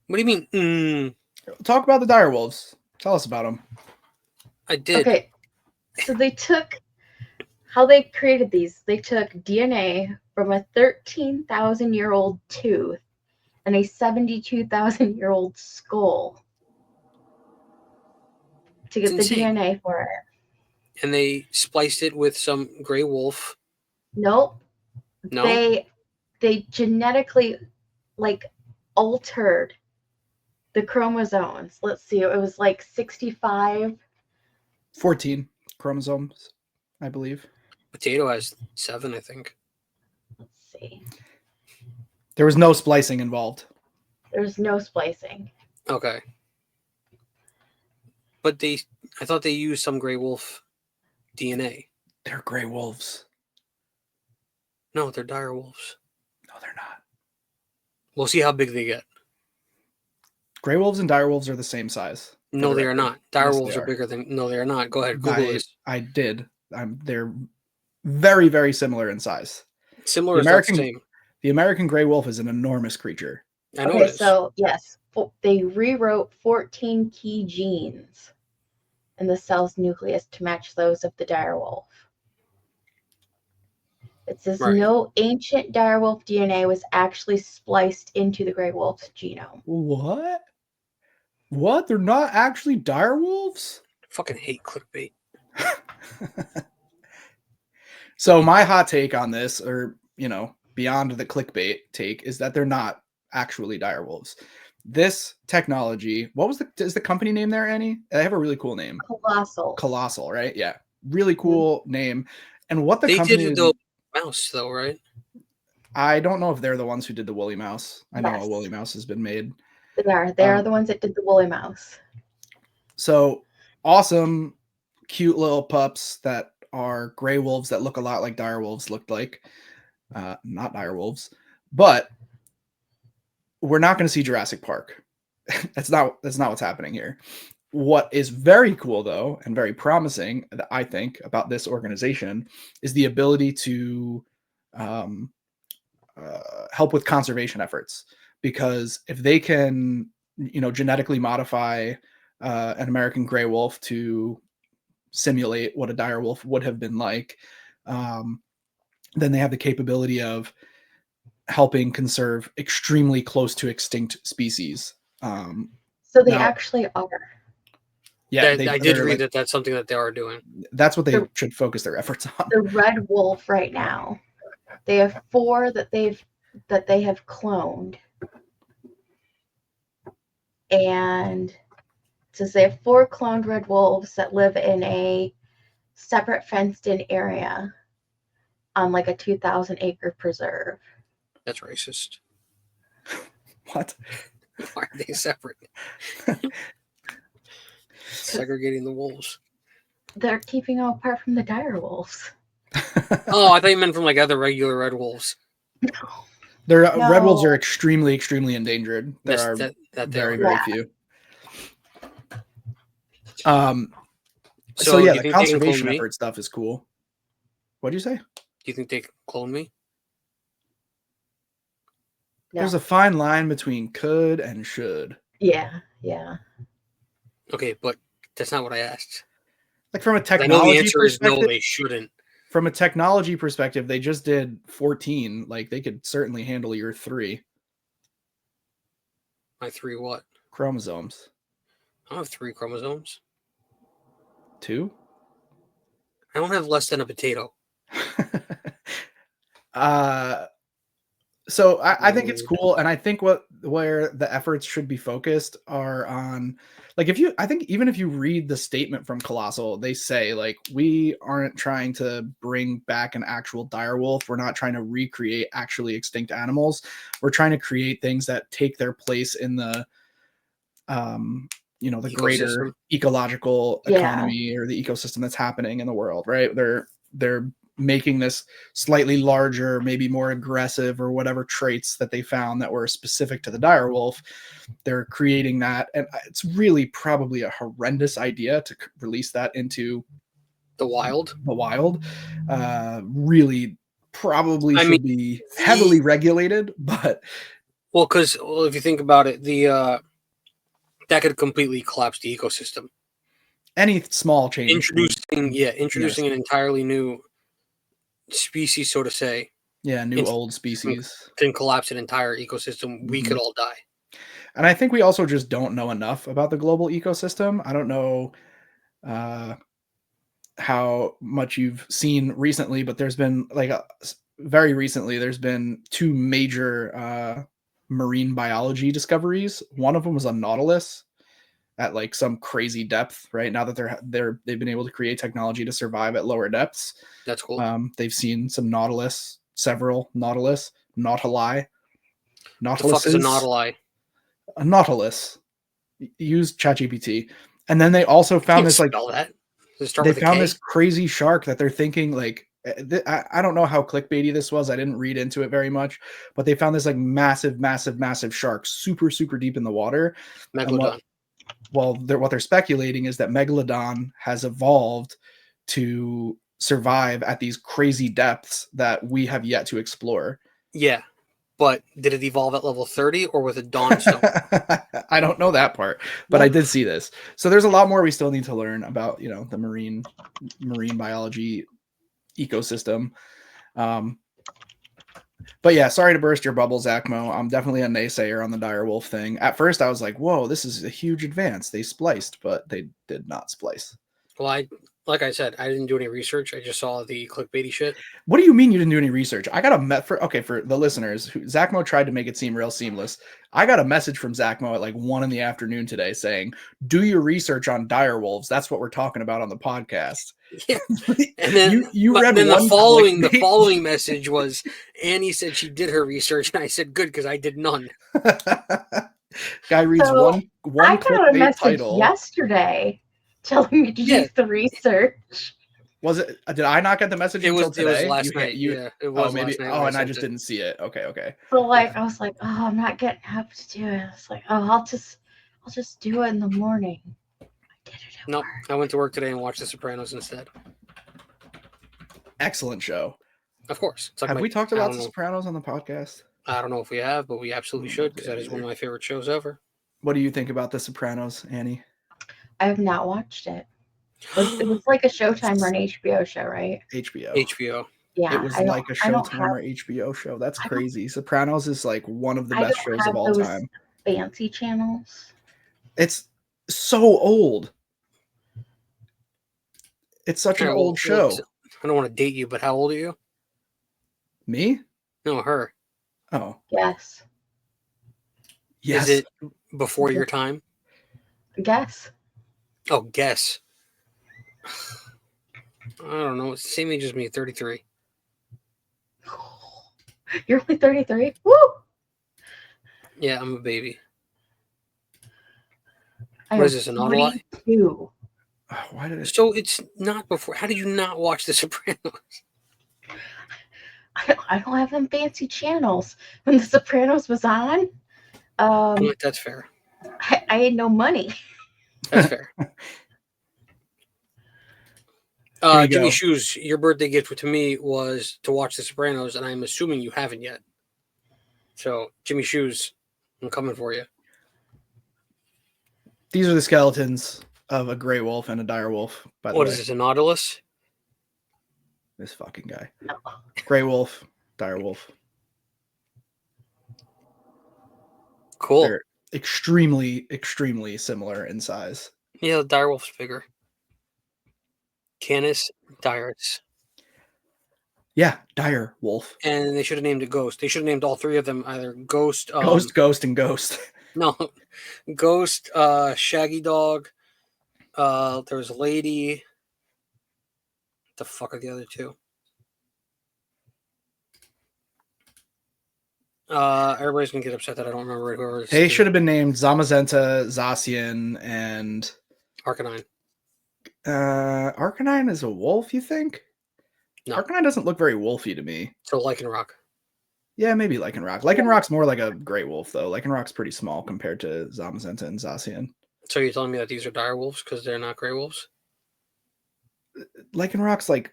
What do you mean? Talk about the direwolves. Tell us about them. I did. Okay. So they took how they created these. They took DNA from a 13,000-year-old tooth and a 72,000-year-old skull to get the It's insane. DNA for it. And they spliced it with some gray wolf. Nope. No, They genetically like altered the chromosomes. Let's see, it was like 65. 14 chromosomes, I believe. Potato has 7, I think. Let's see. There was no splicing involved. There's no splicing. Okay. But I thought they used some gray wolf DNA. They're gray wolves. No, they're dire wolves. No, they're not. We'll see how big they get. Gray wolves and dire wolves are the same size. No, they are not. Dire Yes, wolves they are bigger than. No, they are not. Go ahead, Google this. I did. They're very, very similar in size. Similar The is not the American- same. The American gray wolf is an enormous creature. I know Okay, it is. so yes, they rewrote 14 key genes in the cell's nucleus to match those of the direwolf. It says Right. no ancient direwolf DNA was actually spliced into the gray wolf's genome. What? What? They're not actually dire wolves? I fucking hate clickbait. So my hot take on this, or beyond the clickbait take, is that they're not actually dire wolves. This technology, is the company name there, Annie? They have a really cool name. Colossal, right? Yeah. Really cool name. And what the company did the mouse though, right? I don't know if they're the ones who did the woolly mouse. I know Yes. a woolly mouse has been made. They are the ones that did the woolly mouse. So awesome, cute little pups that are gray wolves that look a lot like dire wolves looked like. Not dire wolves, but we're not going to see Jurassic Park. That's not what's happening here. What is very cool though, and very promising, I think, about this organization is the ability to help with conservation efforts. Because if they can, genetically modify an American gray wolf to simulate what a direwolf would have been like. Then they have the capability of helping conserve extremely close to extinct species. So they now- actually are. Yeah, I did read that that's something that they are doing. That's what they should focus their efforts on. The red wolf right now, they have 4 that they have cloned, and so they have 4 cloned red wolves that live in a separate fenced-in area on like a 2,000-acre preserve. That's racist. What? Why are they separate? Segregating the wolves. They're keeping them apart from the dire wolves. Oh, I thought you meant from like other regular red wolves. Red No. wolves are extremely, extremely endangered. There Yes, are that they very, are. very Yeah. few. So So, yeah, do you the think they can conservation clone me? effort stuff is cool. What'd you say? Do you think they can clone me? No. There's a fine line between could and should. Yeah. Okay, but that's not what I asked. Like from a 'Cause I know the technology answer is perspective, no, they shouldn't. from a technology perspective, they just did 14. Like they could certainly handle your 3 My 3 what? chromosomes. I don't have 3 chromosomes. 2? I don't have less than a potato. So I think it's cool, and I think where the efforts should be focused are on, like, I think even if you read the statement from Colossal, they say like, we aren't trying to bring back an actual direwolf. We're not trying to recreate actually extinct animals. We're trying to create things that take their place in the the greater Ecosystem. ecological Yeah. economy or the ecosystem that's happening in the world, right? They're making this slightly larger, maybe more aggressive or whatever traits that they found that were specific to the direwolf. They're creating that, and it's really probably a horrendous idea to release that into The wild. Really probably should be heavily regulated, but Well, because if you think about it, that could completely collapse the ecosystem. any small change. Introducing an entirely new species, so to say. Yeah, old species can collapse an entire ecosystem. We could all die. And I think we also just don't know enough about the global ecosystem. I don't know how much you've seen recently, but there's been very recently, there's been 2 major marine biology discoveries. One of them was a nautilus at like some crazy depth, right? Now that they've been able to create technology to survive at lower depths. That's cool. They've seen several nautili. The fuck is a nautili? A nautilus. Use ChatGPT. And then they also found this spell that. They found this crazy shark that they're thinking like, I don't know how clickbaity this was. I didn't read into it very much, but they found this like massive shark, super, super deep in the water. Megalodon. What they're speculating is that Megalodon has evolved to survive at these crazy depths that we have yet to explore. Yeah. But did it evolve at level 30 or with a dawn stone? I don't know that part, but I did see this. So there's a lot more we still need to learn about, the marine biology ecosystem. But yeah, sorry to burst your bubble, Zack Mo. I'm definitely a naysayer on the direwolf thing. At first, I was like, whoa, this is a huge advance. They spliced, but they did not splice. Well, like I said, I didn't do any research. I just saw the clickbaity shit. What do you mean you didn't do any research? I got for the listeners, Zack Mo tried to make it seem real seamless. I got a message from Zack Mo at like 1 PM today saying, do your research on direwolves. That's what we're talking about on the podcast. Yeah. And then you read then one the following message was Annie said she did her research, and I said good because I did none. Guy reads one I got a message title yesterday telling me to do the research. Was it? Did I not get the message until today? It was last night. Yeah, it was maybe. last night. Oh, and I just didn't see it. Okay. So I was like, oh, I'm not getting up to do it. I was like, oh, I'll just do it in the morning. I did it at work. I went to work today and watched The Sopranos instead. Excellent show. Of course. Have we talked about The Sopranos on the podcast? I don't know if we have, but we absolutely should because that is one of my favorite shows ever. What do you think about The Sopranos, Annie? I have not watched it. It was like a Showtime or an HBO show, right? HBO. HBO. Yeah, It was like a Showtime or HBO show. That's I don't- crazy. Sopranos is like one of the I best don't shows have of all those time. fancy channels. It's so old. It's such an All right, well, old show. I don't want to date you, but how old are you? Me? No, her. Oh, Yes. yes. Is it before your time? Guess. Oh, guess. I don't know. It's the same age as me, 33. You're only 33? Woo! Yeah, I'm a baby. I What am is this, an Autolot? 42. Oh, why did it? So it's not before. How did you not watch The Sopranos? I don't have them fancy channels. When The Sopranos was on, That's fair. I had no money. That's fair. Here you Jimmy go. Shoes, your birthday gift to me was to watch The Sopranos, and I'm assuming you haven't yet. So, Jimmy Shoes, I'm coming for you. These are the skeletons of a gray wolf and a dire wolf, by the What way. is this, a Nautilus? This fucking guy. Gray wolf, dire wolf. Cool. They're extremely, extremely similar in size. Yeah, the direwolf's bigger. Canis dirus. Yeah, dire wolf. And they should have named it Ghost. They should have named all three of them either Ghost. Ghost, and Ghost. No, Ghost, Shaggy Dog. There was Lady. What the fuck are the other two? Everybody's gonna get upset that I don't remember whoever. They should have been named Zamazenta, Zacian, and Arcanine. Arcanine is a wolf, you think? No. Arcanine doesn't look very wolfy to me. So Lycanroc. Yeah, maybe Lycanroc. Lycanroc's more like a gray wolf, though. Lycanroc's pretty small compared to Zamazenta and Zacian. So you're telling me that these are dire wolves because they're not gray wolves? Lycanroc's like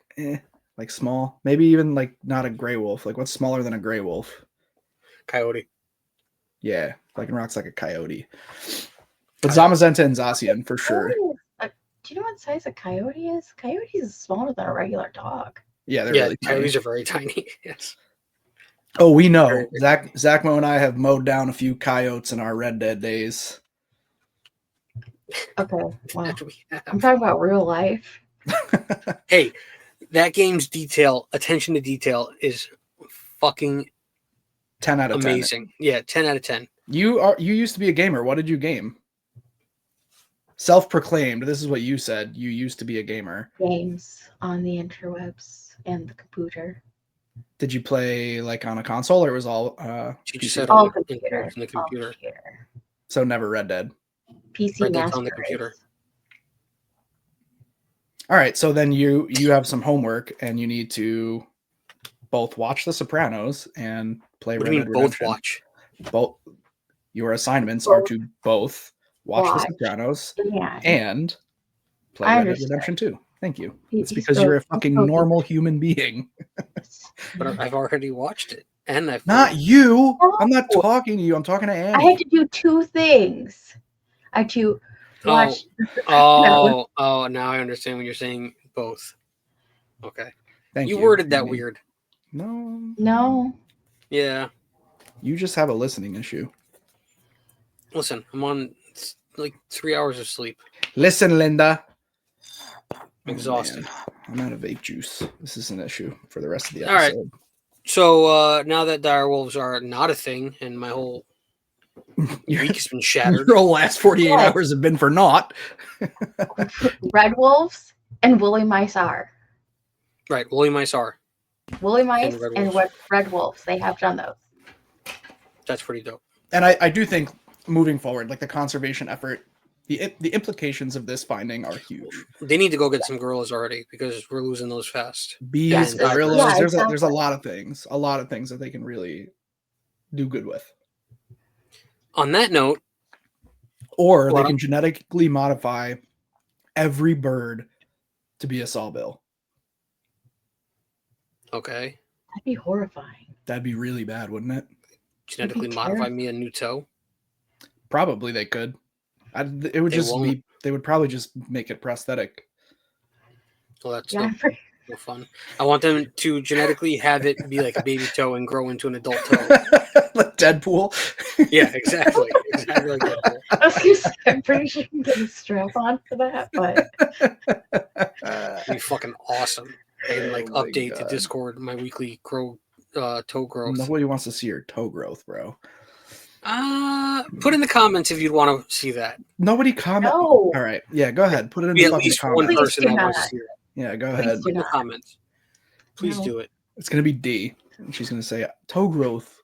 small. Maybe even like not a gray wolf. Like what's smaller than a gray wolf? Coyote. Yeah, Lycanroc's like a coyote. But Zamazenta and Zacian for sure. Do you know what size a coyote is? Coyote is smaller than a regular dog. Yeah, they're Yeah, really tiny. coyotes are very tiny. Yes. Oh, we know. Zack Mo and I have mowed down a few coyotes in our Red Dead days. Okay, wow. That we have. I'm talking about real life. Hey, that game's attention to detail is fucking 10 out of 10. amazing. Yeah, 10 out of 10. You used to be a gamer. What did you game? Self-proclaimed. This is what you said. You used to be a gamer. Games on the interwebs and the computer. Did you play like on a console or it was all She PC? just said All on computer. the computer. So never Red Dead. PC Red Dead's Master on the computer. Race. All right, so then you have some homework and you need to both watch The Sopranos and play What Red do you Dead mean both Redemption. watch? Both your assignments are to both watch The Watch. Sopranos Yeah. and play I Red Dead understand. Redemption 2. Thank you. It's He's because so- you're a he's fucking so normal human being. But I've already watched it. And I've Not you. No. I'm not talking to you. I'm talking to I Annie. had to do two things. I had to watch. Oh, now I understand when you're saying both. Okay. Thank you. You worded that Annie. weird. No, No. Yeah. you just have a listening issue. Listen, I'm on like 3 hours of sleep. Listen, Linda. I'm exhausted. man. I'm out of vape juice. This is an issue for the rest of the All right. episode. So now that direwolves are not a thing and my whole Your, week has been shattered. your whole last 48 Yes. hours have been for naught. Red wolves and woolly mice are. Right, woolly mice are. Woolly mice red and wolves. red wolves. They have done those. That's pretty dope. And I do think moving forward, like the conservation effort, the implications of this finding are huge. They need to go get some gorillas already because we're losing those fast. Bees, Yes, gorillas, yeah, there's exactly. a lot of things that they can really do good with. On that note, Or Well, they can genetically modify every bird to be a sawbill. okay, That'd be horrifying. That'd be really bad, wouldn't it? genetically modify terrifying. me a new toe. Probably they could. It would They just won't. be. They would probably just make it prosthetic. Well, that's Yeah, no fun. I want them to genetically have it be like a baby toe and grow into an adult toe. Like Deadpool. Yeah, exactly. Exactly like Deadpool. I was gonna say, I'm pretty sure you can get a strap on for that, but It'd be fucking awesome. I can like Oh my update the God. Discord my weekly toe growth. Nobody wants to see your toe growth, bro. Put in the comments if you'd want to see that. Nobody comment. no. All right, yeah, go ahead. Put it in Be the at fucking least one comments. person do that wants to not. see it. Yeah, go Please ahead. do Put in the not. comments. Please No. do it. It's gonna be D, and she's gonna say toe growth.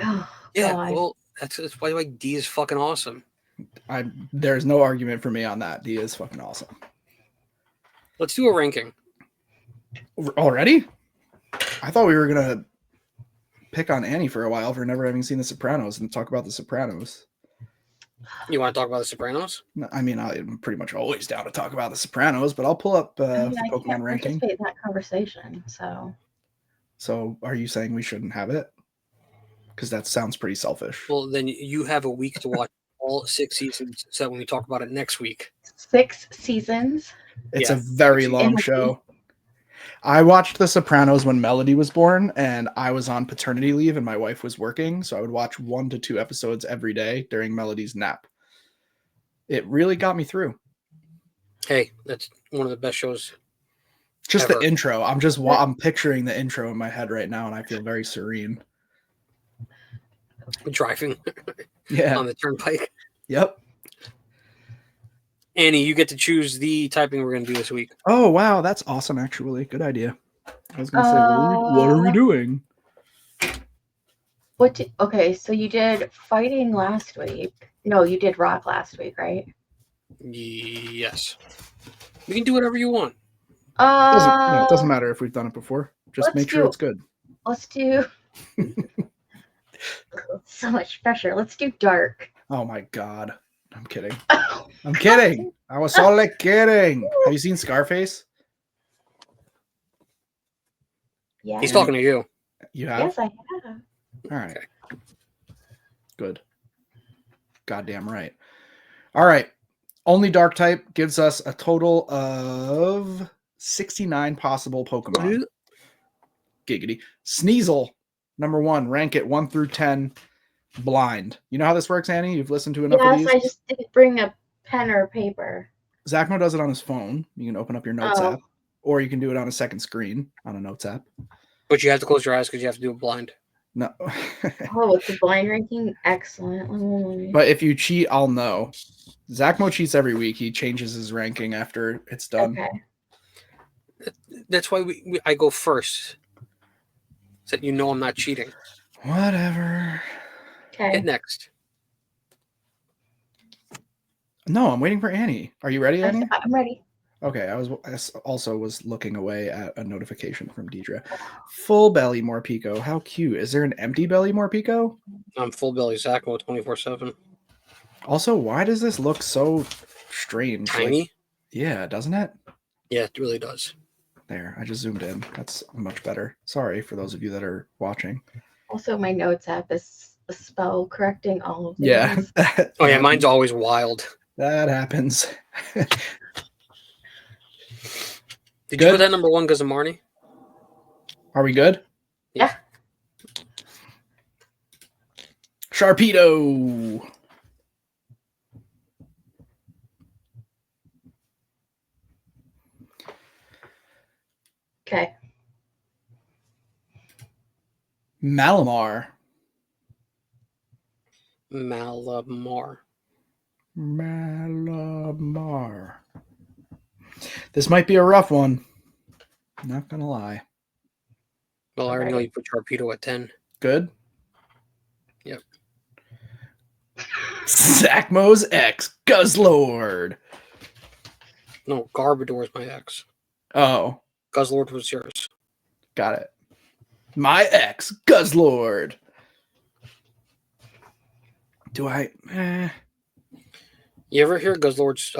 Oh Yeah, God. well, that's why like D is fucking awesome. There's no argument for me on that. D is fucking awesome. Let's do a ranking. Already? I thought we were gonna pick on Annie for a while for never having seen The Sopranos and talk about The Sopranos. You want to talk about The Sopranos? I mean, I'm pretty much always down to talk about The Sopranos, but I'll pull up I mean, the I Pokemon can't ranking. participate in that conversation, so. So, are you saying we shouldn't have it? Because that sounds pretty selfish. Well, then you have a week to watch all 6 seasons, so that when we talk about it next week. 6 seasons. It's yeah, a very it's- long show. I watched The Sopranos when Melody was born, and I was on paternity leave, and my wife was working, so I would watch 1 to 2 episodes every day during Melody's nap. It really got me through. Hey, that's one of the best shows. Just Ever. the intro. I'm picturing the intro in my head right now, and I feel very serene. Driving Yeah. on the turnpike. Yep. Annie, you get to choose the typing we're going to do this week. Oh wow, that's awesome. Actually, good idea. I was gonna say, what are we doing? Okay, so you did fighting last week. No, you did rock last week, right? Yes. You can do whatever you want. It doesn't matter if we've done it before. Just let's make sure do- it's good. Let's do. So much pressure. Let's do dark. Oh my god. I'm kidding. I'm kidding. I was only kidding. Have you seen Scarface? Yeah. He's talking to you. You have? Yes, I have. All right. Okay. Good. Goddamn right. All right. Only dark type gives us a total of 69 possible Pokemon. Giggity. Sneasel, number 1. Rank it 1 through 10. Blind. You know how this works, Annie? You've listened to enough of Yes, these? I just didn't bring a pen or paper. Zack Mo does it on his phone. You can open up your Notes Oh. app, or you can do it on a second screen on a Notes app. But you have to close your eyes because you have to do it blind. No. Oh, it's a blind ranking. Excellent. But if you cheat, I'll know. Zack Mo cheats every week. He changes his ranking after it's done. Okay. That's why I go first. So that you know I'm not cheating. Whatever. Okay. Hit next. No, I'm waiting for Annie. Are you ready, Annie? I'm ready. Okay, I also was looking away at a notification from Deidre. Full belly Morpeko. How cute. Is there an empty belly Morpeko? I'm full belly Zack Mo 24/7. Also, why does this look so strange? Tiny? Like, yeah, doesn't it? Yeah, it really does. There, I just zoomed in. That's much better. Sorry for those of you that are watching. Also, my notes app is spell correcting all of these. Yeah. Oh yeah, mine's always wild. That happens. Did Good. you put that number 1 because of Marnie? Are we good? Yeah. Sharpedo. Okay. Malamar. Malamar. Malamar. This might be a rough one. Not gonna lie. Well, I already know you put Sharpedo at 10. Good. Yep. Zack Mo's ex, Guzzlord. No, Garbodor is my ex. Oh, Guzzlord was yours. got it. My ex, Guzzlord. Do I? You ever hear Guzzlord's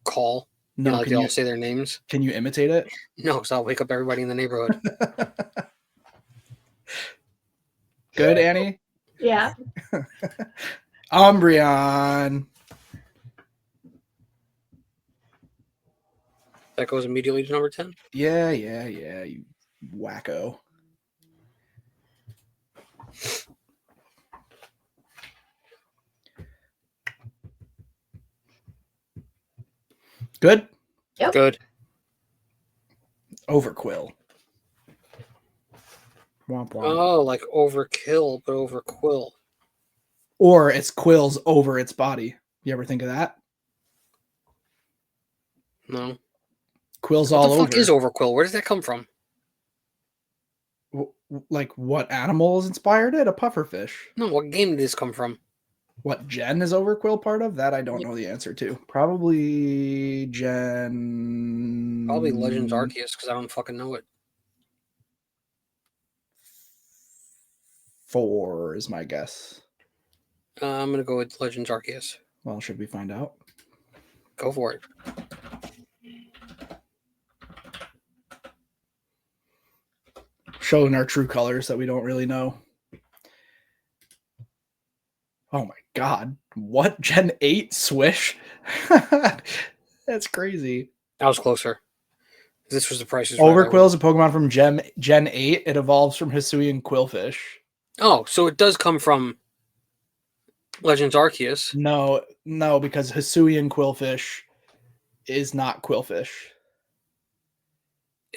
call? No. Like they all say their names? Can you imitate it? No, because I'll wake up everybody in the neighborhood. Good, Annie? Yeah. Umbreon. That goes immediately to number 10. Yeah, you wacko. Good? Yep. Good. Overquill. Womp womp. Oh, like overkill, but overquill. Or it's quills over its body. You ever think of that? No. Quills What all the fuck over. is overquill? Where does that come from? Like what animal is inspired it? A pufferfish. No, what game did this come from? What gen is overquill part of? That I don't know the answer to. Probably gen. Probably Legends Arceus, because I don't fucking know it. 4 is my guess. I'm gonna go with Legends Arceus. Well, should we find out? Go for it. Showing our true colors that we don't really know. Oh my god. What? Gen 8 Swish? That's crazy. I was closer. This was the prices. Overquill is a Pokemon from Gen 8. It evolves from Hisuian Quillfish. Oh, so it does come from Legends Arceus. No, because Hisuian Quillfish is not Quillfish.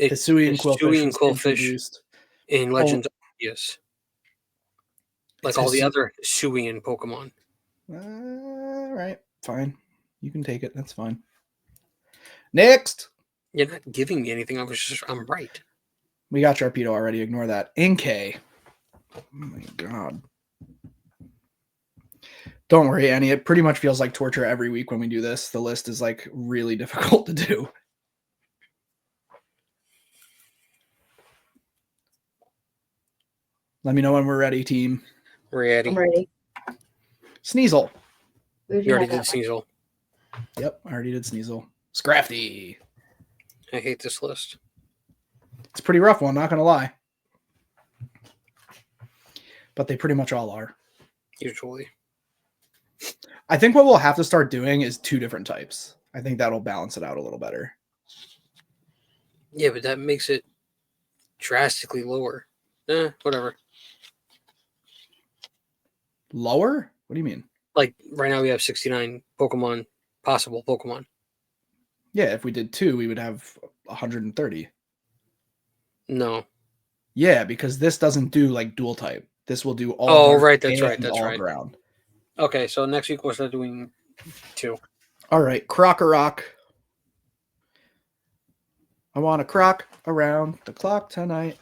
Hisuian Quillfish was introduced in Legends Arceus. Like all the other Hisuian Pokemon. All right, fine. You can take it. That's fine. Next. You're not giving me anything. I'm right. We got Sharpedo already. Ignore that. Inkay. Oh my god. Don't worry, Annie. It pretty much feels like torture every week when we do this. The list is like really difficult to do. Let me know when we're ready, team. Ready. I'm ready. Sneasel. You already did Sneasel. Yep, I already did Sneasel. Scrafty. I hate this list. It's a pretty rough one, not gonna lie. But they pretty much all are. Usually. I think what we'll have to start doing is 2 different types. I think that'll balance it out a little better. Yeah, but that makes it drastically lower. Whatever. Lower? What do you mean? Like right now we have 69 possible Pokemon. Yeah, if we did 2, we would have 130. No. Yeah, because this doesn't do like dual type. This will do all. Oh, right, that's right, that's all right. Ground. Okay, so next week we'll start doing 2. All right, Croc-a-Rock. I want to croc around the clock tonight.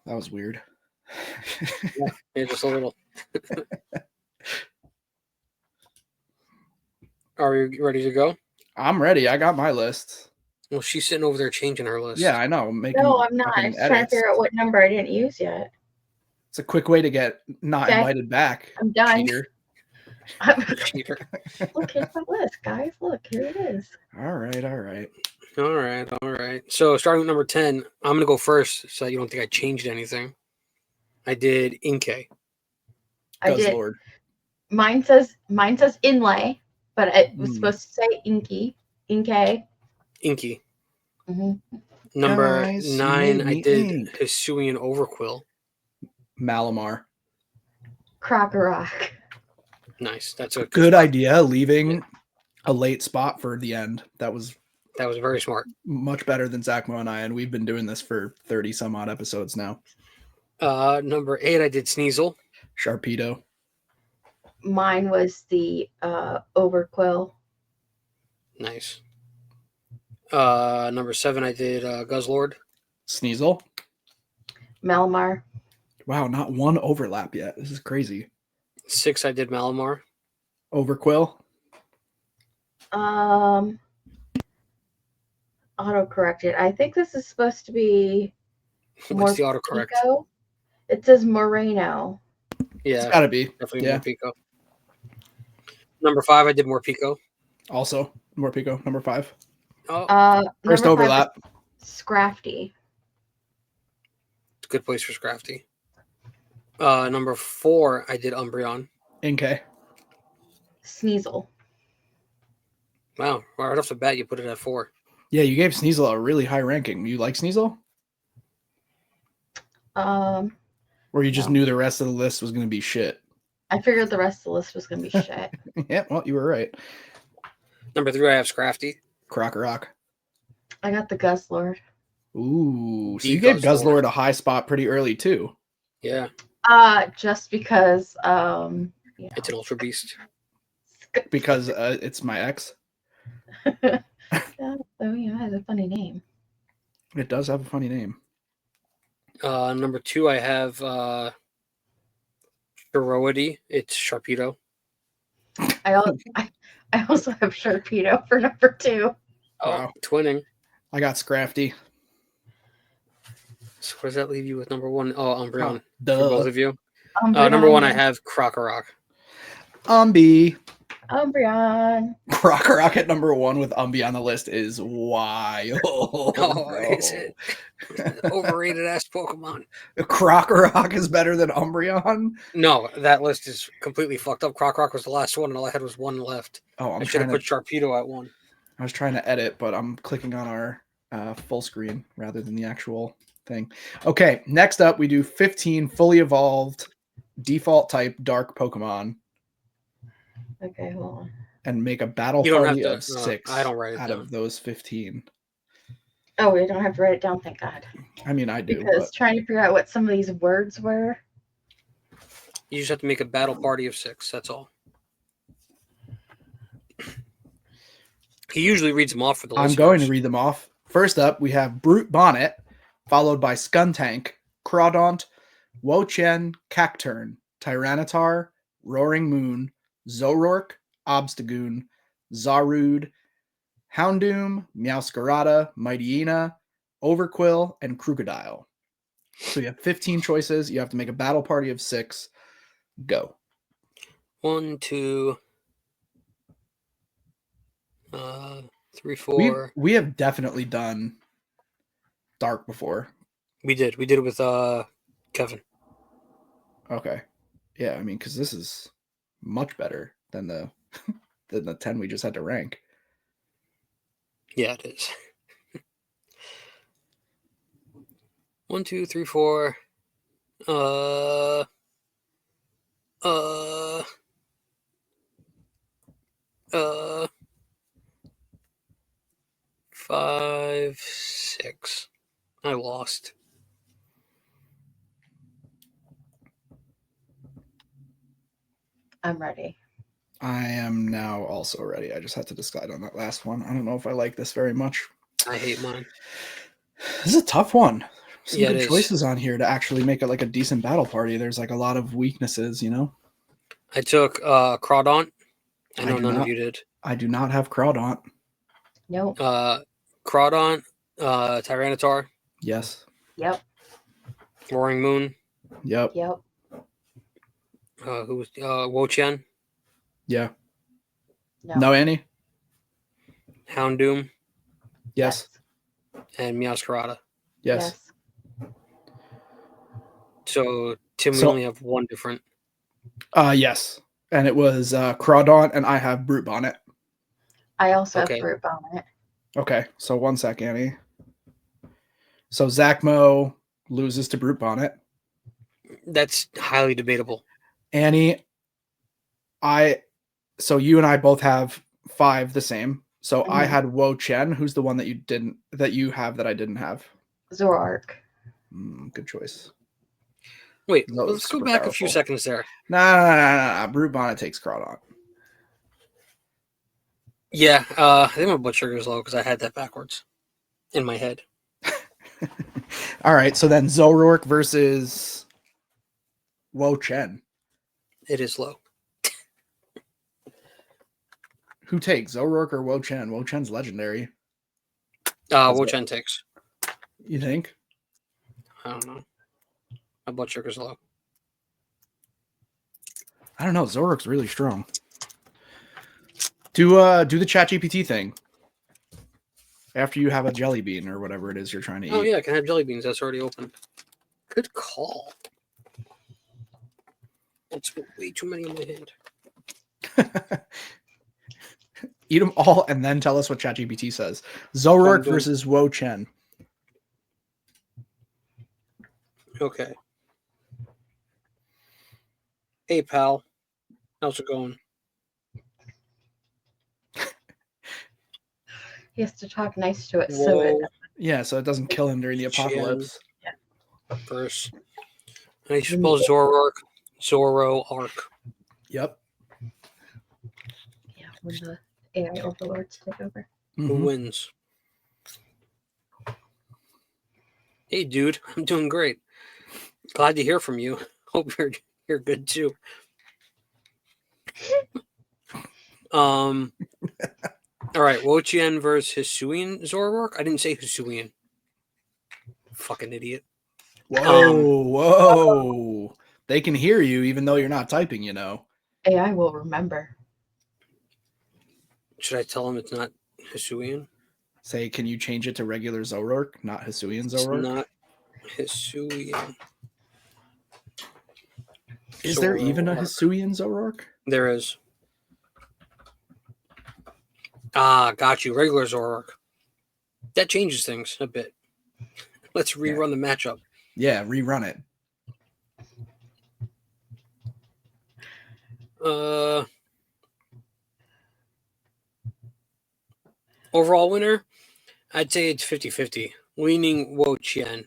That was weird. Yeah, just a little. Are you ready to go? I'm ready. I got my list. Well, she's sitting over there changing her list. Yeah, I know. No, I'm not. I'm trying to figure out what number I didn't use yet. It's a quick way to get not invited back. I'm done. Cheater. Cheater. Look, here's my list, guys. Look, here it is. All right. All right. So starting with number 10, I'm going to go first so that you don't think I changed anything. I did Inkay. I did. Lord. Mine says inlay, but it was supposed to say inky. Inkay. Inky. Mm-hmm. Number Guys, 9, I did Hisuian Overquill. Malamar. Croc-a-Rock. Nice. That's a good idea. Leaving a late spot for the end. That was very smart. Much better than Zack Mo and I, and we've been doing this for 30 some odd episodes now. Number 8, I did Sneasel. Sharpedo. Mine was the Overquill. Nice. Number 7, I did Guzzlord. Sneasel. Malamar. Wow, not one overlap yet. This is crazy. 6, I did Malamar. Overquill. Auto-corrected. I think this is supposed to be What's the autocorrect? Pico. It says Moreno. Yeah. It's gotta be. Definitely Morpico. Number 5, I did Morpico. Also, Morpico, number 5. First overlap. Scrafty. It's a good place for Scrafty. Number 4, I did Umbreon. Inkay. Sneasel. Wow, right off the bat, you put it at 4. Yeah, you gave Sneasel a really high ranking. You like Sneasel? Um, Or you just No. knew the rest of the list was going to be shit? I figured the rest of the list was gonna be shit. Yeah, well, you were right. Number 3, I have Scrafty. Croc-a-rock. I got the Guzzlord. Ooh, so The you gave Guzzlord. Guzzlord a high spot pretty early too. Yeah, Just because it's an Ultra Beast. Because it's my ex. yeah, so, it has a funny name. It does have a funny name. Number 2, I have Heroity. It's Sharpedo. I also have Sharpedo for number 2. Oh, Wow. twinning. I got Scrafty. So where does that leave you with number 1? Oh, Umbreon. Oh, duh. For both of you. Umbreon. Number 1, I have Croc-a-rock. Umbi. Umbreon. Croc-a-rock at number 1 with Umbi on the list is wild. Oh, is it? Overrated ass Pokemon. Croc-a-rock is better than Umbreon? No, that list is completely fucked up. Croc-a-rock was the last one, and all I had was 1 left. Oh, I should have put Sharpedo at 1. I was trying to edit, but I'm clicking on our full screen rather than the actual thing. Okay, next up, we do 15 fully evolved default type dark Pokemon Okay, hold on. and make a battle You don't party have to- of 6 I don't write it out down. of those 15. Oh, we don't have to write it down, thank God. I mean, I do, Because but trying to figure out what some of these words were. You just have to make a battle party of 6. That's all. He usually reads them off for the I'm listeners. going to read them off. First up, we have Brute Bonnet, followed by Skuntank, Crawdaunt, Wo-Chien, Cacturn, Tyranitar, Roaring Moon, Zoroark, Obstagoon, Zarude, Houndoom, Meowscarada, Mightyena, Overquill, and Crocodile. So you have 15 choices. You have to make a battle party of 6. Go. 1, 2, 3, 4. We have definitely done Dark before. We did it with Kevin. Okay. Yeah, I mean, because this is much better than the than the 10 we just had to rank. Yeah, it is. 1, 2, 3, 4. 5, 6. I lost. I'm ready. I am now also ready. I just had to decide on that last one. I don't know if I like this very much. I hate mine. This is a tough one. Some Yeah, good it is. choices on here to actually make it like a decent battle party. There's like a lot of weaknesses, you know? I took Crawdaunt. I know do none not- of you did. I do not have Crawdaunt. Nope. Crawdaunt, Tyranitar, Yes. Yep. Roaring Moon. Yep. Yep. Who was Wo-Chien, Yeah. No. No, Annie? Houndoom, Yes. and Meowscarada. Yes. So Tim, we So- only have one different. Yes. And it was Crawdaunt, and I have Brute Bonnet. I also Okay. have Brute Bonnet. Okay, so 1 sec, Annie. So Zack Mo loses to Brute Bonnet. That's highly debatable. Annie, so you and I both have 5 the same. So I Mhm. had Wo-Chien. Who's the one that you have that I didn't have? Zoroark. Good choice. Wait, That was let's go super back a few powerful. seconds there. Nah. Brute Bonnet takes Crawdaunt. Yeah, I think my blood sugar is low because I had that backwards in my head. All right, so then Zoroark versus Wo-Chien. It is low. Who takes Zoroark or Wo-Chien? Wo-Chien's legendary. Wo-Chien takes. You think? I don't know. My blood sugar's low. I don't know. Zoroark's really strong. Do the ChatGPT thing. After you have a jelly bean or whatever it is you're trying to eat. Oh yeah, I can have jelly beans. That's already open. Good call. That's way too many in my hand. Eat them all and then tell us what ChatGPT says. Zoroark doing- versus Wo Chen. Okay. Hey, pal. How's it going? He has to talk nice to it so it. Yeah, so it doesn't kill him during the apocalypse. Versus. And you spell Zoroark. Zoroark. Yep. Yeah, when the AI overlords take over. Who wins? Hey, dude. I'm doing great. Glad to hear from you. Hope you're good too. All right, Wo-Chien versus Hisuian Zoroark. I didn't say Hisuian. Fucking idiot. Whoa. They can hear you even though you're not typing, you know. AI will remember. Should I tell him it's not Hisuian? Say, can you change it to regular Zoroark, not Hisuian It's Zoroark? not Hisuian. Is there even a Hisuian Zoroark? There is. Ah, got you. Regular Zoroark. That changes things a bit. Let's rerun the matchup. Yeah, rerun it. Overall winner, I'd say it's 50-50. Leaning Wo-Chien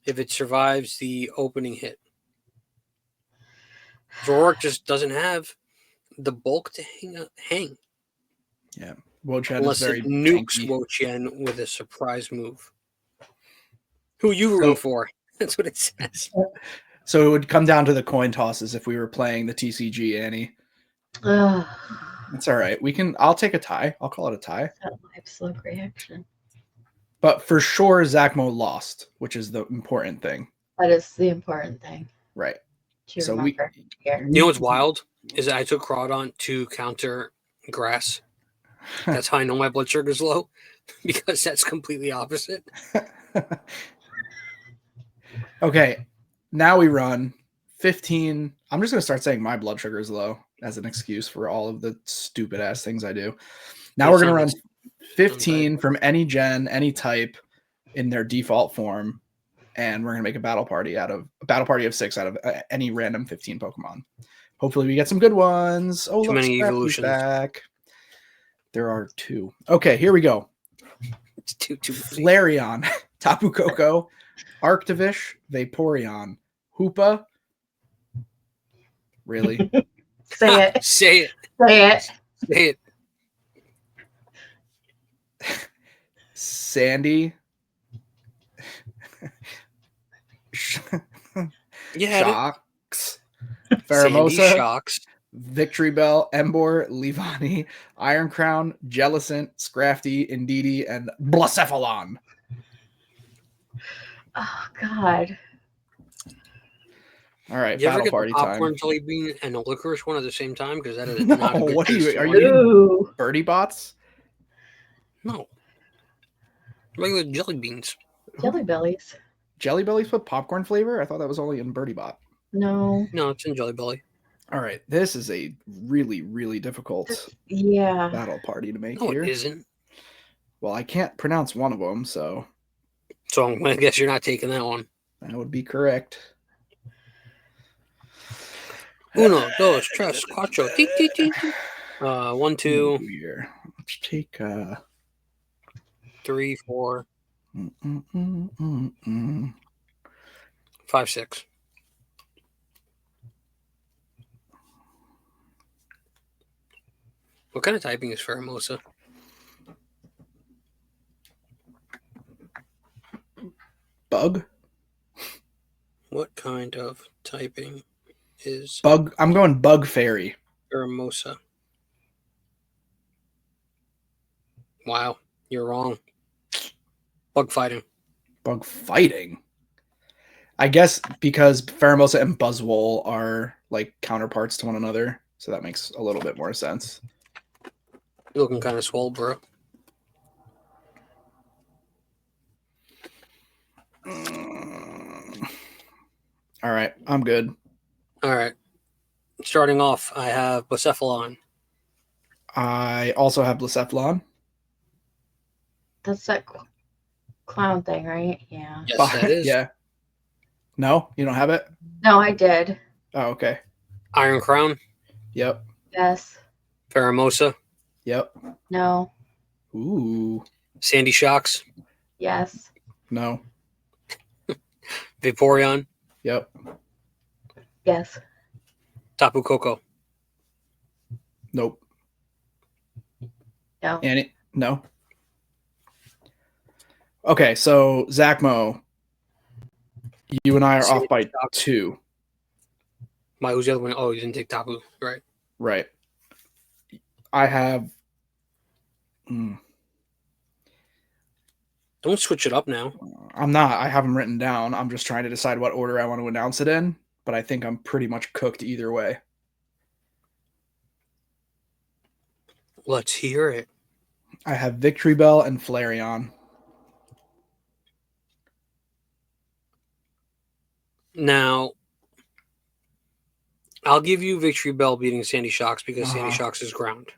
if it survives the opening hit. Zoroark just doesn't have the bulk to hang. Yeah. Wo-Chien Unless is very it nukes tanky. Wo-Chien with a surprise move. Who you rooting for? That's what it says. So it would come down to the coin tosses if we were playing the TCG, Annie. Ugh. It's all right. I'll take a tie. I'll call it a tie. That live slug reaction. But for sure, Zack Mo lost, which is the important thing. That is the important thing Right. to So remember here. You know what's wild? Is that I took Crawdon to counter grass. That's how I know my blood sugar's low. Because that's completely opposite. Okay. Now we run 15. I'm just going to start saying my blood sugar is low as an excuse for all of the stupid ass things I do. Now we're going to run 15 from any gen, any type in their default form. And we're going to make a battle party of 6 out of any random 15 Pokemon. Hopefully we get some good ones. Oh, Too many evolutions. Back. There are 2. Okay, here we go. It's too Flareon, Tapu Koko, Arctovish, Vaporeon, Hoopa. Really? Say it. Say it. Say it. Say it. Sandy. Shocks. Pheromosa. Shocks. Victory Bell, Emboar, Leavanny, Iron Crown, Jellicent, Scrafty, Indeedee, and Blacephalon. Oh God. All right, you ever battle get party the popcorn time. jelly bean and a licorice one at the same time? Because that is No, not a good what are you? taste Are to you me. eating birdie bots? No. Regular jelly beans. Jelly bellies. Jelly Bellies with popcorn flavor? I thought that was only in birdie bot. No. No, it's in Jelly Belly. All right, this is a really, really difficult Yeah. battle party to make No, here. it isn't. Well, I can't pronounce one of them, so So I'm going to guess you're not taking that one. that would be correct. Uno, dos, tres, cuatro. Ti, ti, ti, ti. 1, 2, Here. Let's take 3, 4, 5, 6. What kind of typing is Pheromosa? Bug. What kind of typing is Bug. I'm going Bug Fairy. Pheromosa? Wow, you're wrong. Bug fighting. Bug fighting. I guess because Pheromosa and Buzzwole are like counterparts to one another, so that makes a little bit more sense. You're looking kind of swole, bro. All right, I'm good. All right. Starting off, I have Blacephalon. I also have Blacephalon. That's that clown thing, right? Yeah. Yes, that is. Yeah. No, you don't have it? No, I did. Oh, okay. Iron Crown, Yep. Yes. Pheromosa, Yep. No. Ooh. Sandy Shocks, Yes. No. Vaporeon, Yep. Yes. Tapu Koko. Nope. No. Annie? No. Okay, so Zack Mo, you and I are Sandy off by Shocks. 2. Who's the other one? Oh, you didn't take Tapu, right? Right. I have. Don't switch it up now. I'm not. I have them written down. I'm just trying to decide what order I want to announce it in, but I think I'm pretty much cooked either way. Let's hear it. I have Victory Bell and Flareon. Now, I'll give you Victory Bell beating Sandy Shocks because Sandy Uh-huh. Shocks is ground.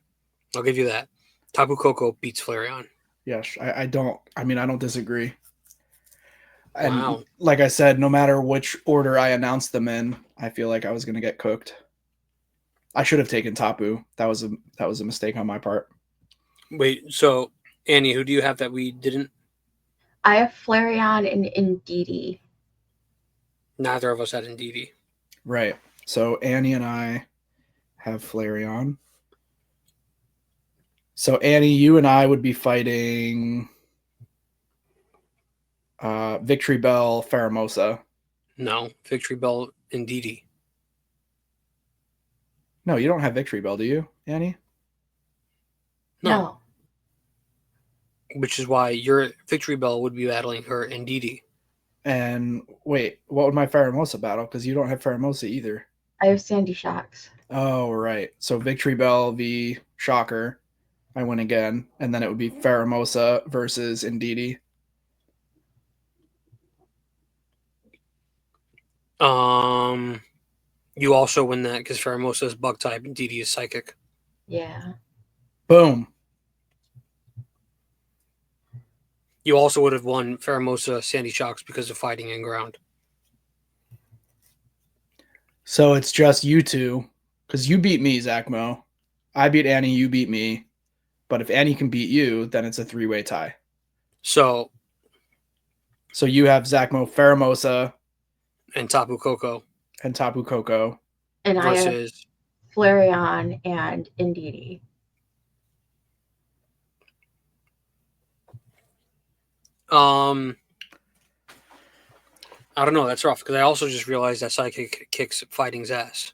I'll give you that. Tapu Koko beats Flareon. Yes, I don't. I mean, I don't disagree. And Wow. like I said, no matter which order I announced them in, I feel like I was going to get cooked. I should have taken Tapu. That was a mistake on my part. Wait, so Annie, who do you have that we didn't? I have Flareon and Indeedee. Neither of us had Indeedee. Right. So Annie and I have Flareon. So Annie, you and I would be fighting Victory Bell, Pheromosa. No, Victory Bell Indeedee. No, you don't have Victory Bell, do you, Annie? No. Which is why your Victory Bell would be battling her Indeedee. And wait, what would my Pheromosa battle? Because you don't have Pheromosa either. I have Sandy Shocks. Oh, right. So Victory Bell v. Shocker. I win again. And then it would be Pheromosa versus Indeedee. You also win that because Pheromosa is bug type and Indeedee is psychic. Yeah. Boom. You also would have won Pheromosa Sandy Shocks because of fighting and ground. So it's just you two. Because you beat me, Zack Mo. I beat Annie, you beat me. But if Annie can beat you, then it's a 3-way tie. So you have Zack Mo, Pheromosa, and Tapu Koko and Tapu Koko. And I have versus Flareon and Indeedee. I don't know. That's rough because I also just realized that Psychic kicks fighting's ass.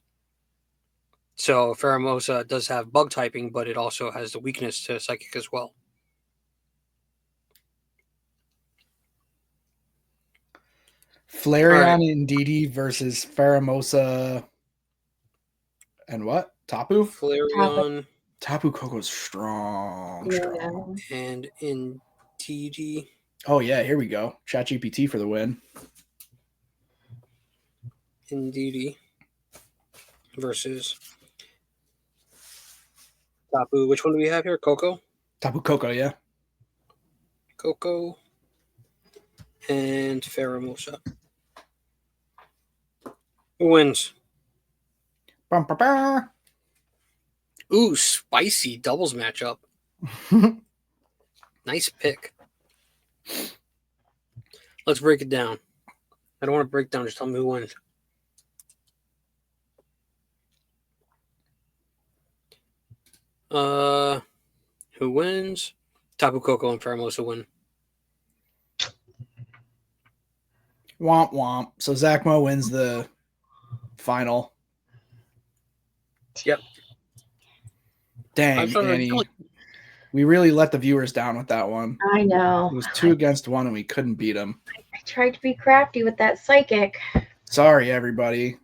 So Pheromosa does have bug typing, but it also has the weakness to Psychic as well. Flareon Right. and Indeedee versus Pheromosa and what? Tapu? Flareon Tapu Koko's strong. and Indeedee. Oh, yeah, here we go. ChatGPT for the win. Indeedee versus Tapu. Which one do we have here? Koko? Tapu Koko, yeah. Koko and Pheromosa. Who wins? Bum, bum, bum. Ooh, spicy doubles matchup. Nice pick. Let's break it down. I don't want to break down. Just tell me who wins. Who wins? Tapu Koko and Pheromosa win. Womp womp. So Zack Mo wins the final. Yep. Dang, Annie. We really let the viewers down with that one. I know. It was 2 against 1 and we couldn't beat them. I tried to be crafty with that psychic. Sorry, everybody.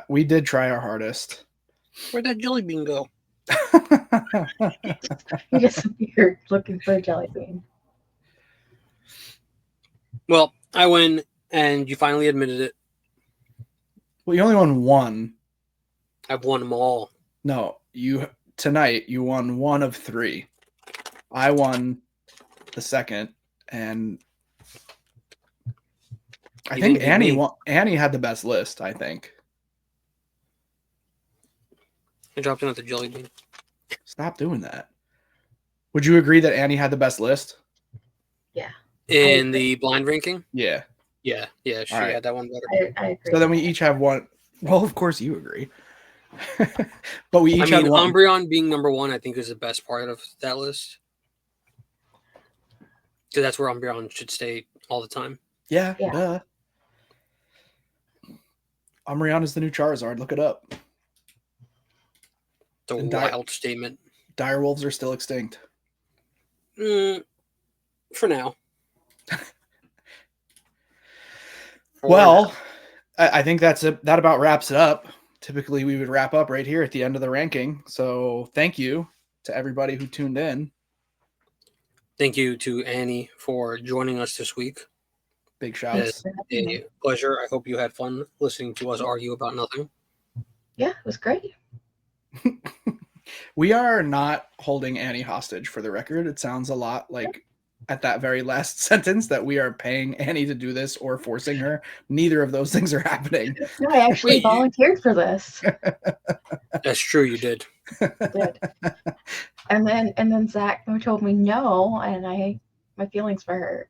We did try our hardest. Where'd that jelly bean go? He disappeared looking for a jelly bean. Well, I win, and you finally admitted it. Well, you only won one. I've won them all. No, you tonight you won 1 of 3. I won the second, and I You think didn't beat me. Annie had the best list, I think. I dropped another jelly bean. Stop doing that. Would you agree that Annie had the best list? Yeah. In the blind ranking? Yeah. Yeah, she All right. had that one better. I agree. So then we each have one. Well, of course you agree. But we each I had mean, one. Umbreon being number 1, I think, is the best part of that list. Because that's where Umbreon should stay all the time. Yeah. Yeah. Duh. Umbreon is the new Charizard. Look it up. It's a And wild statement. Direwolves are still extinct. For now. Well, I think that about wraps it up. Typically, we would wrap up right here at the end of the ranking. So thank you to everybody who tuned in. Thank you to Annie for joining us this week. Big It's shouts. a pleasure. I hope you had fun listening to us argue about nothing. Yeah, it was great. We are not holding Annie hostage, for the record. It sounds a lot like at that very last sentence that we are paying Annie to do this or forcing her. Neither of those things are happening. No, I actually volunteered for this. That's true, you did. I did. And then Zack Mo told me no, and my feelings were hurt.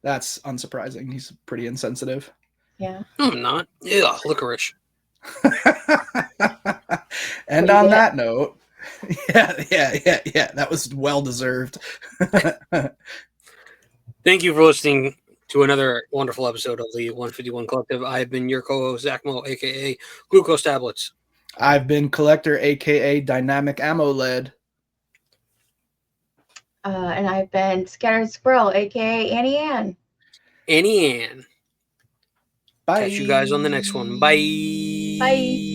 That's unsurprising. He's pretty insensitive. Yeah. No, I'm not. Yeah, licorice. And on that note, yeah, that was well deserved. Thank you for listening to another wonderful episode of the 151 Collective. I have been your co-host, Zack Mo, aka Glucose Tablets. I've been Collector, aka Dynamic Ammo Lead. And I've been Scattered Squirrel, aka Annie Ann. Annie Ann. Bye. Catch you guys on the next one. Bye. Bye.